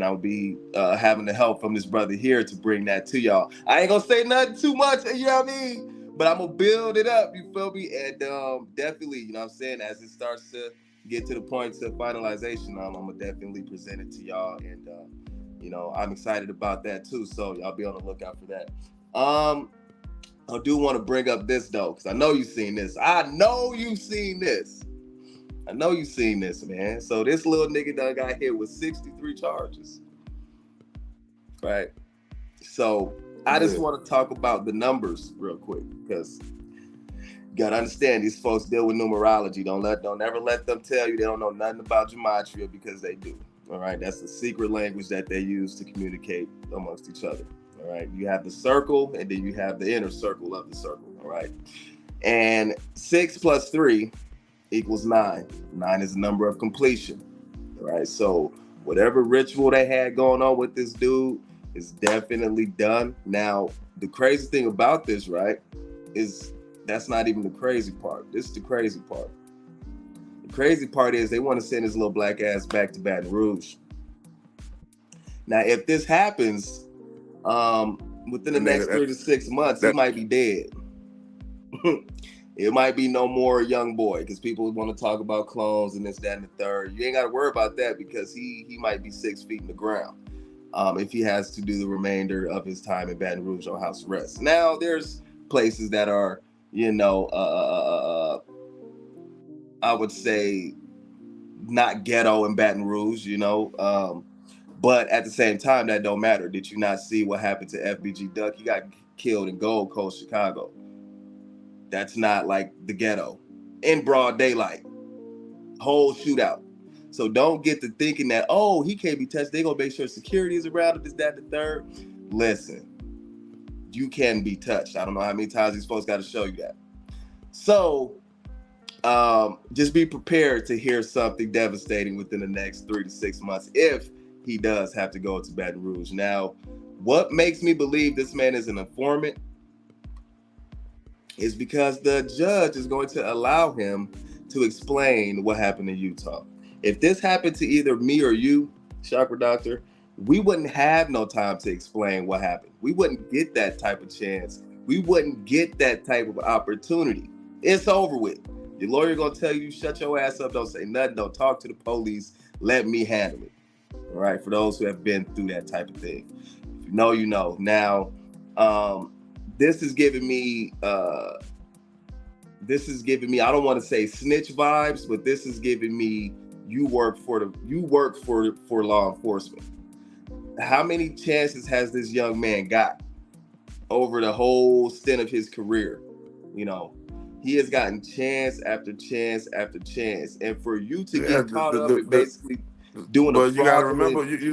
I'll be having the help from this brother here to bring that to y'all. I ain't going to say nothing too much, you know what I mean? But I'm going to build it up, you feel me? And definitely, you know what I'm saying, as it starts to get to the point to finalization, I'm going to definitely present it to y'all. And I'm excited about that too. So y'all be on the lookout for that. I do want to bring up this though, because I know you've seen this. I know you've seen this, man. So this little nigga done got hit with 63 charges. Right. So I just want to talk about the numbers real quick, because you gotta understand, these folks deal with numerology. Don't ever let them tell you they don't know nothing about gematria, because they do. All right, that's the secret language that they use to communicate amongst each other. All right, you have the circle, and then you have the inner circle of the circle. All right, and 6 plus 3 equals 9. 9 is the number of completion. All right, so whatever ritual they had going on with this dude is definitely done. Now, the crazy thing about this, right, is that's not even the crazy part. This is the crazy part. The crazy part is they want to send his little black ass back to Baton Rouge. Now, if this happens, within the next 3 to 6 months, he might be dead. It might be no more young boy because people want to talk about clones and this, that, and the third. You ain't got to worry about that because he might be 6 feet in the ground if he has to do the remainder of his time in Baton Rouge on house arrest. Now, there's places that are, I would say not ghetto in Baton Rouge, but at the same time, that don't matter. Did you not see what happened to FBG Duck? He got killed in Gold Coast, Chicago. That's not like the ghetto. In broad daylight. Whole shootout. So don't get to thinking that, oh, he can't be touched. They're going to make sure security is around him, this, that, and the third. Listen, you can be touched. I don't know how many times these folks got to show you that. So just be prepared to hear something devastating within the next 3 to 6 months if he does have to go to Baton Rouge. Now, what makes me believe this man is an informant is because the judge is going to allow him to explain what happened in Utah. If this happened to either me or you, Chakra Doctor, we wouldn't have no time to explain what happened. We wouldn't get that type of chance. We wouldn't get that type of opportunity. It's over with. Your lawyer gonna tell you, shut your ass up, don't say nothing, don't talk to the police, let me handle it. All right, for those who have been through that type of thing. If you know, you know. Now, this is giving me, I don't want to say snitch vibes, but this is giving me, you work for law enforcement. How many chances has this young man got over the whole stint of his career? He has gotten chance after chance after chance, and for you to get caught up in basically doing but a you gotta remember, you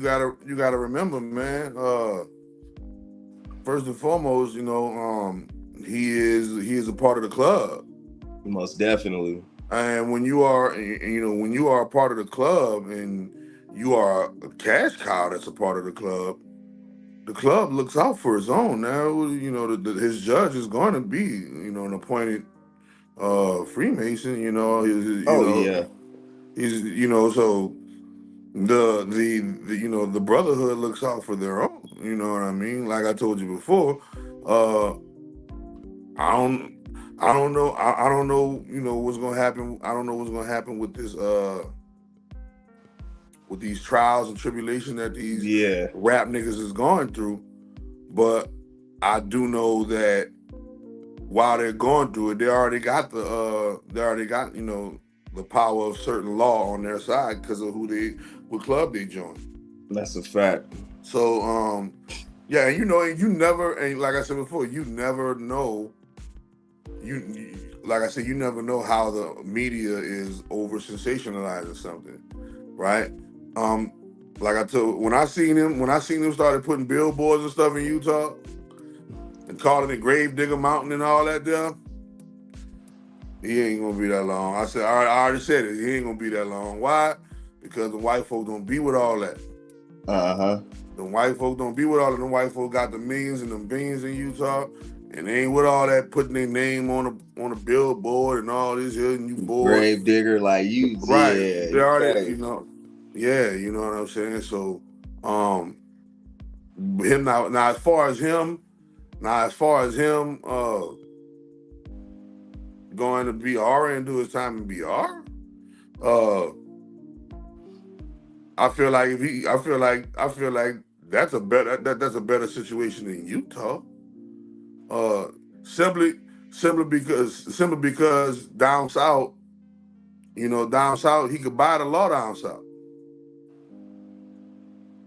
gotta remember, man. First and foremost, he is a part of the club. Most definitely. And when you are a part of the club and you are a cash cow that's a part of the club looks out for its own. Now, his judge is going to be, an appointed Freemason. Yeah. He's, so the brotherhood looks out for their own. You know what I mean? Like I told you before, I don't know. I don't know. What's gonna happen. I don't know what's gonna happen with this. With these trials and tribulation that these rap niggas is going through, but I do know that while they're going through it, they already got the power of certain law on their side because of what club they joined. That's a fact. So and you never, and like I said before, you never know. Like I said, you never know how the media is over sensationalizing something, right? Like I told, when I seen him started putting billboards and stuff in Utah and calling it Grave Digger Mountain and all that there, he ain't gonna be that long. I already said it. He ain't gonna be that long. Why? Because the white folk don't be with all that. The white folk don't be with all that. The white folk got the millions and the billions in Utah, and they ain't with all that putting their name on a billboard and all this here and you boys. Grave digger like you, right? Yeah, they already, yeah, you know what I'm saying. So, him now as far as him, going to BR and do his time in BR, I feel like that's a better situation in Utah. Simply because down south, he could buy the law down south.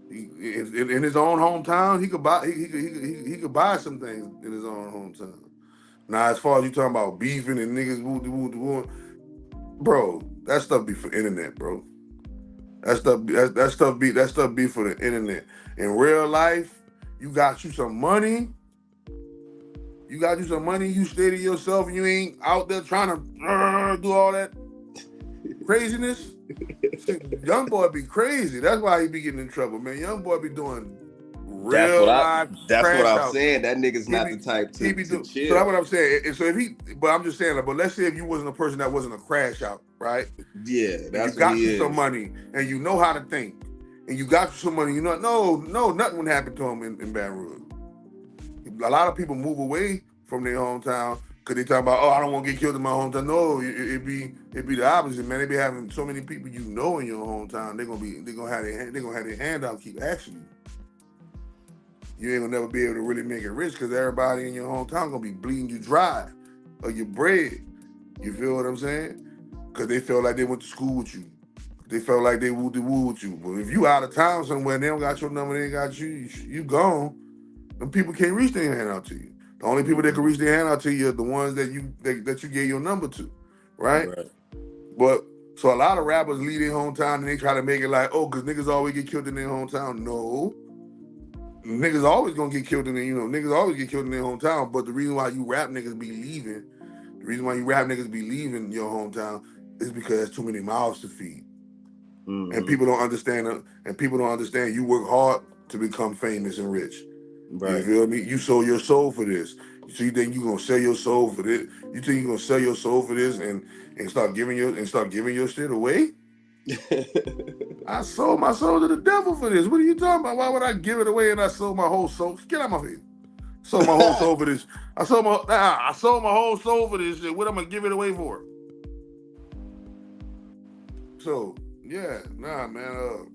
In his own hometown, he could buy some things in his own hometown. Now, as far as you talking about beefing and niggas woo, bro, that stuff be for internet, bro. That stuff be for the internet. In real life, you got you some money. You stay to yourself, and you ain't out there trying to do all that craziness. Young boy be crazy. That's why he be getting in trouble, man. Young boy be doing real live That's what crash I'm out. saying. That nigga's He not be, the type he to be do, so chill. that's what I'm saying. And so if he, but I'm just saying, like, but let's say if you wasn't a person that wasn't a crash out, right? Yeah, And you that's what got he you is. some money and you know how to think, and you got you some money, you know, no, nothing would happen to him in Baton Rouge. A lot of people move away from their hometown because they talk about, oh, I don't want to get killed in my hometown. No, it'd be the opposite, man. They be having so many people you know in your hometown. They're gonna have their hand out, keep asking you. You ain't gonna never be able to really make it rich because everybody in your hometown gonna be bleeding you dry of your bread. You feel what I'm saying? Because they felt like they went to school with you. They felt like they woo with you. But if you out of town somewhere and they don't got your number, they ain't got you gone. Them people can't reach their hand out to you. The only people that can reach their hand out to you are the ones that you gave your number to, right? But so a lot of rappers leave their hometown and they try to make it like, oh, because niggas always get killed in their hometown. No. Niggas always gonna get killed in their, niggas always get killed in their hometown. But the reason why you rap niggas be leaving, your hometown is because there's too many mouths to feed. Mm-hmm. And people don't understand you work hard to become famous and rich. Right. You feel me? You sold your soul for this. So you think you're gonna sell your soul for this? You think you're gonna sell your soul for this and start giving your shit away? I sold my soul to the devil for this. What are you talking about? Why would I give it away and I sold my whole soul? Get out my face. Sold my whole soul for this. I sold my whole soul for this shit. What am I gonna give it away for? So yeah, nah, man.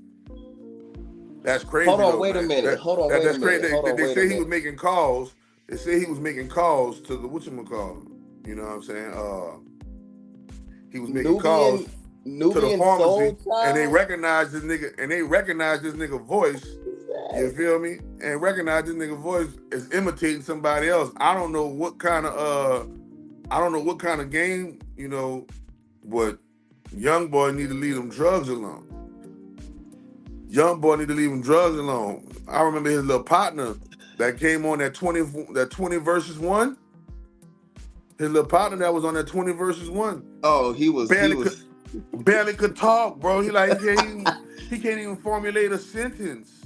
That's crazy. Hold on, though, wait man. a minute. That's crazy. They say he was making calls. They say he was making calls to the whatchamacallit. You know what I'm saying? He was making calls to the pharmacy, and they recognized this nigga voice. You feel me? And recognize this nigga voice as imitating somebody else. I don't know what kind of game, but young boy need to leave them drugs alone. I remember his little partner that came on that 20 versus 1. His little partner that was on that 20 versus 1. Oh, he barely could talk, bro. He can't even formulate a sentence.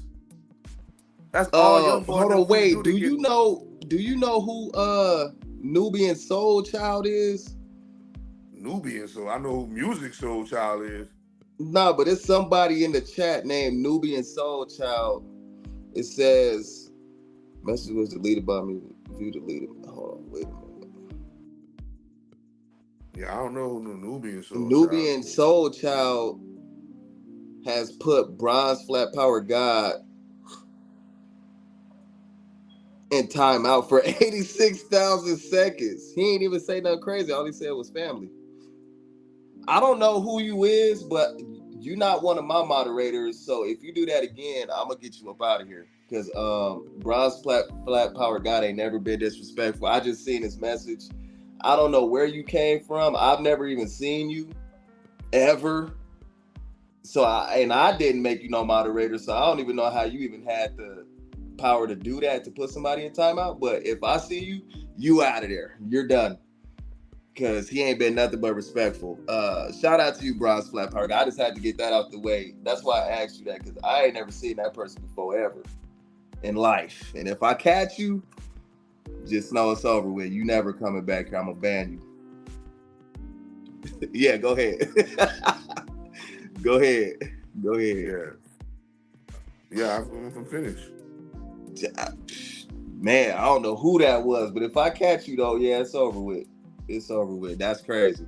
That's all young boy. Hold on, wait. Do you know who Nubian Soul Child is? Nubian Soul. I know who Music Soul Child is. Nah, but it's somebody in the chat named Nubian Soul Child. It says message was deleted by me. View deleted. Hold on, wait a minute. Yeah, I don't know who Nubian Soul Child has put Bronze Flat Power God in timeout for 86,000 seconds. He ain't even say nothing crazy. All he said was family. I don't know who you is, but you're not one of my moderators. So if you do that again, I'm gonna get you up out of here. Because Bronze Flat Power God ain't never been disrespectful. I just seen his message. I don't know where you came from. I've never even seen you ever. So I didn't make you no moderator. So I don't even know how you even had the power to do that, to put somebody in timeout. But if I see you out of there. You're done. Because he ain't been nothing but respectful. Shout out to you, Bronze Flat Power. I just had to get that out the way. That's why I asked you that, because I ain't never seen that person before ever in life. And if I catch you, just know it's over with. You never coming back here. I'm going to ban you. Yeah, go ahead. Go ahead. Yeah, I'm finished. Man, I don't know who that was, but if I catch you, though, yeah, it's over with. That's crazy.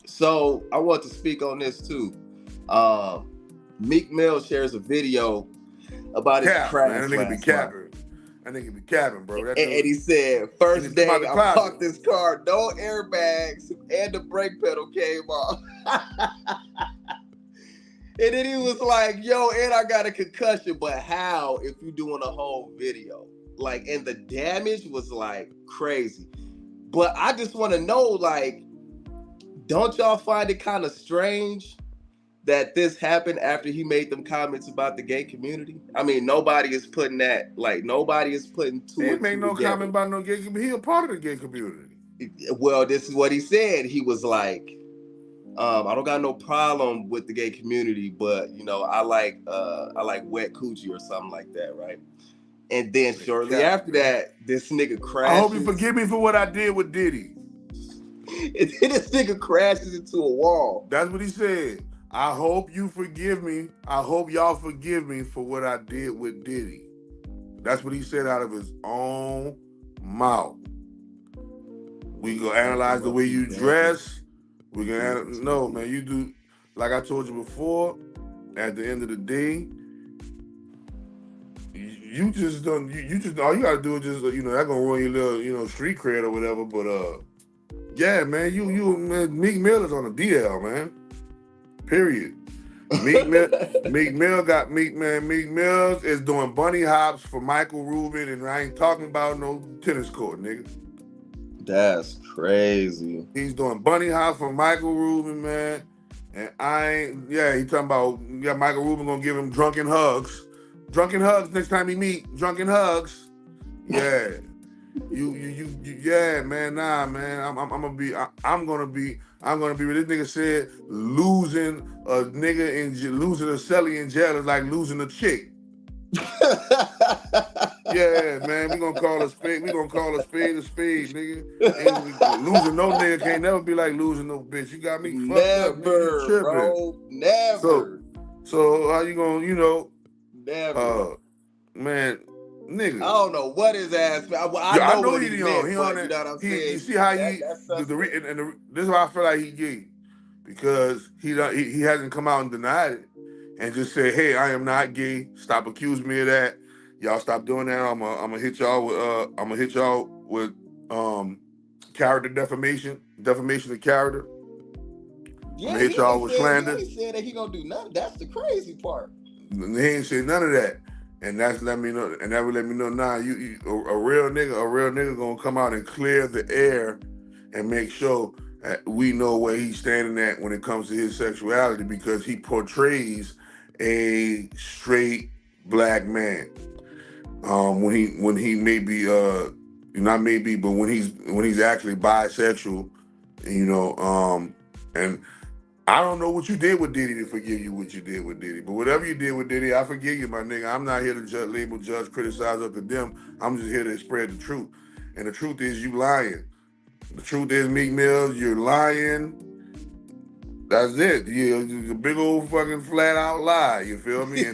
So I want to speak on this too. Meek Mill shares a video about his crash. That nigga be capping, bro. And he said, first day I parked this car, no airbags, and the brake pedal came off. And then he was like, yo, and I got a concussion, but how if you doing a whole video? Like, and the damage was like crazy. But I just want to know, like, don't y'all find it kind of strange that this happened after he made them comments about the gay community? I mean, nobody is putting two and two. He made no comment about no gay community. He a part of the gay community. Well, this is what he said. He was like, I don't got no problem with the gay community, but you know, I like wet coochie or something like that, right? And then shortly after that, this nigga I hope you crashes. forgive me for what I did with Diddy. And then this nigga crashes into a wall. That's what he said. I hope you forgive me. I hope y'all forgive me for what I did with Diddy. That's what he said out of his own mouth. We gonna analyze the way you dress. We gonna no, man. You do like I told you before. At the end of the day, you just don't. You just all you gotta do is just that gonna ruin your little street cred or whatever. But yeah, man. Man, Meek Mill is on the DL, man. Period. Meek Mill got Meek Mills is doing bunny hops for Michael Rubin, and I ain't talking about no tennis court, nigga. That's crazy. He's doing bunny hops for Michael Rubin, man. And he talking about Michael Rubin gonna give him drunken hugs. Drunken hugs next time he meet. Drunken hugs. Yeah. Yeah, man. Nah, man. I'm gonna be what this nigga said, losing a nigga losing a celly in jail is like losing a chick. Yeah, man. We gonna call a spade a spade, nigga. Losing no nigga can't never be like losing no bitch. You got me fucked up, nigga. You tripping. Bro. Never. So how you gonna, never. Man, nigga. I don't know what his ass. I know what he on. He on it. You know what I'm saying? You see how this is why I feel like he gay, because he hasn't come out and denied it and just said, "Hey, I am not gay. Stop accusing me of that. Y'all stop doing that. I'm gonna hit y'all with character defamation of character. Yeah, I'm gonna hit y'all with slander." He said that he gonna do nothing. That's the crazy part. He ain't said none of that. And that's let me know, and that would let me know. Nah, a real nigga gonna come out and clear the air and make sure that we know where he's standing at when it comes to his sexuality, because he portrays a straight black man. When he may be not maybe, but when he's actually bisexual, and I don't know what you did with Diddy to forgive you what you did with Diddy. But whatever you did with Diddy, I forgive you, my nigga. I'm not here to judge, criticize, or condemn. I'm just here to spread the truth. And the truth is you lying. The truth is, Meek Mill, you're lying. That's it. You're a big old fucking flat out lie. You feel me?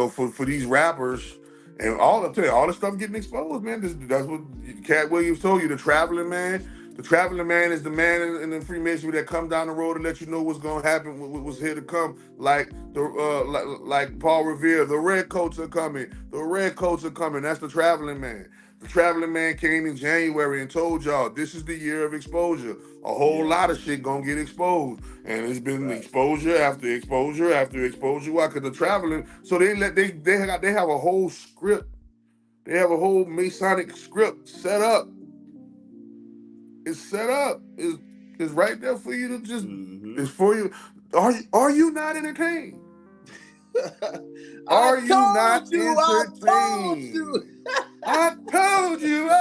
For these rappers and all the stuff getting exposed, man. That's what Cat Williams told you. The traveling man. The traveling man is the man in the Freemasonry that come down the road and let you know what's gonna happen, what's here to come. Like Paul Revere, the red coats are coming. The red coats are coming. That's the traveling man. The traveling man came in January and told y'all this is the year of exposure. A whole lot of shit gonna get exposed, and it's been exposure after exposure after exposure. Why? Because the traveling. So they have a whole script. They have a whole Masonic script set up. It's set up. It's right there for you to just. It's for you. Are you not entertained? Are you not entertained? I told you.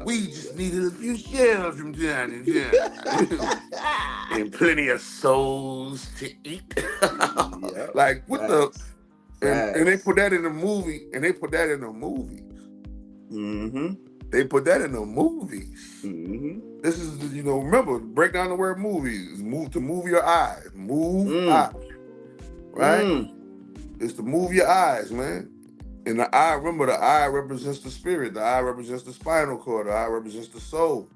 We just needed a few shells from time to time. And plenty of souls to eat. Like, what the? And they put that in the movie. And they put that in the movies. Mm-hmm. They put that in the movies. Mm-hmm. This is, remember, break down the word movies. Move your eyes. Move eyes. Right? It's to move your eyes, man. And the eye, remember, the eye represents the spirit. The eye represents the spinal cord. The eye represents the soul.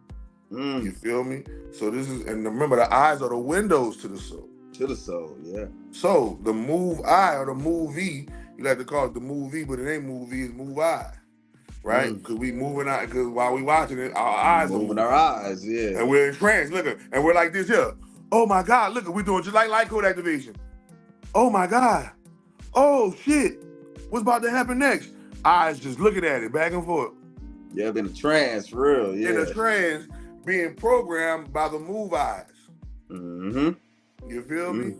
You feel me? So and remember, the eyes are the windows to the soul. To the soul, yeah. So the move eye or the movie, you like to call it the movie, but it ain't movie, it's move eye. Right? Because we moving out, because while we watching it, our eyes are moving. Our eyes, yeah. And we're in trance, look, and we're like this here. Oh my God, look, we're doing just like light code activation. Oh my God. Oh shit. What's about to happen next? Eyes just looking at it back and forth. Yeah, in a trance, for real, yeah. In a trance, being programmed by the move eyes. Mm-hmm. You feel me?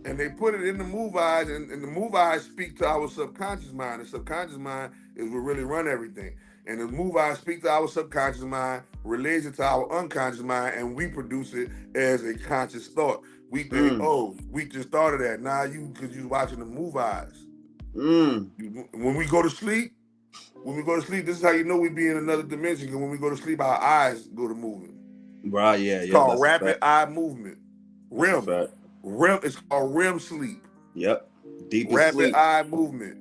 And they put it in the move eyes, and the move eyes speak to our subconscious mind. The subconscious mind is what really run everything. And the move I speak to our subconscious mind, relays it to our unconscious mind, and we produce it as a conscious thought. We think, Mm. oh, we just started that. Now because you watching the move eyes. Mm. When we go to sleep, this is how you know we be in another dimension. Because when we go to sleep, our eyes go to moving. Right, yeah, It's yep, called that's a rapid fact. eye movement. That's a REM. fact. It's called REM sleep. Yep. Deepest Rapid sleep. eye movement.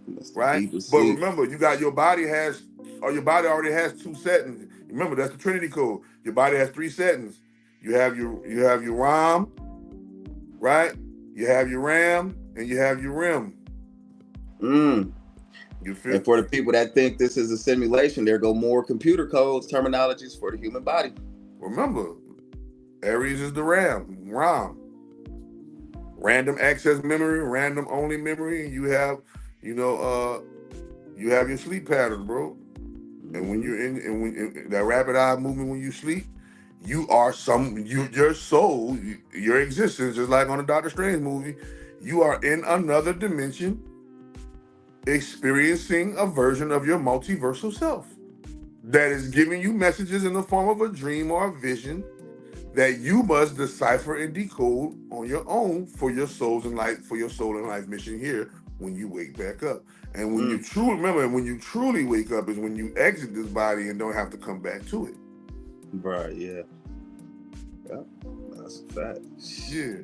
That's the Right? deepest But sleep. remember, your body already has 2 settings. Remember, that's the Trinity code. Your body has 3 settings. You have your ROM, right? You have your RAM, and you have your REM. Mm. You feel? And for the people that think this is a simulation, there go more computer codes, terminologies for the human body. Remember, Aries is the ROM. Random access memory, random only memory, and you have your sleep patterns, bro. And when you're in that rapid eye movement when you sleep, your soul, your existence, just like on the Doctor Strange movie, you are in another dimension, experiencing a version of your multiversal self that is giving you messages in the form of a dream or a vision that you must decipher and decode on your own for your soul and life mission here when you wake back up. And when you truly wake up is when you exit this body and don't have to come back to it. Right, yeah. Yeah, that's a fact. Yeah.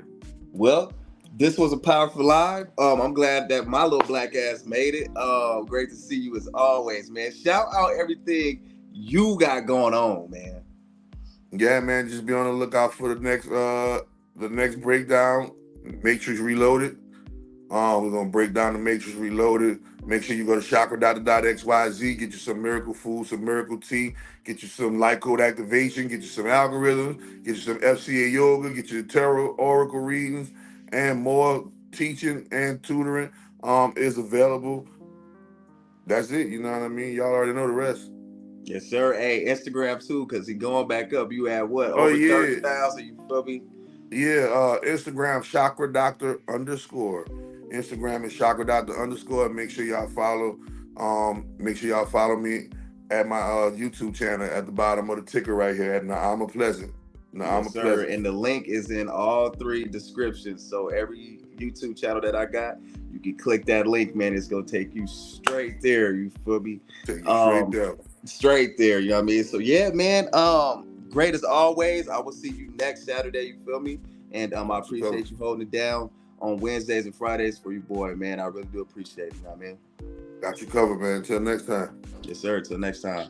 Well, this was a powerful live. I'm glad that my little black ass made it. Great to see you as always, man. Shout out everything you got going on, man. Yeah, man. Just be on the lookout for the next breakdown, Matrix Reloaded. We're gonna break down the Matrix Reloaded. Make sure you go to chakra.xyz, get you some miracle food, some miracle tea, get you some light code activation, get you some algorithms, get you some FCA yoga, get you the tarot oracle readings, and more teaching and tutoring is available. That's it, you know what I mean? Y'all already know the rest. Yes, sir. Hey, Instagram too, because he going back up. You had what? Oh Over yeah. 30,000, you feel me? Yeah, Instagram Chakra Doctor _. Instagram is Chakra Doctor _. Make sure y'all follow. Make sure y'all follow me at my YouTube channel at the bottom of the ticker right here at Naama Pleasant. Yes, sir. And the link is in all 3 descriptions. So every YouTube channel that I got, you can click that link, man. It's gonna take you straight there. You feel me? Take you straight there. Straight there. You know what I mean? So yeah, man. Great as always. I will see you next Saturday. You feel me? And I appreciate you holding it down on Wednesdays and Fridays for you, boy, man. I really do appreciate it. You know what I mean? Got you covered, man. Until next time. Yes, sir. Till next time.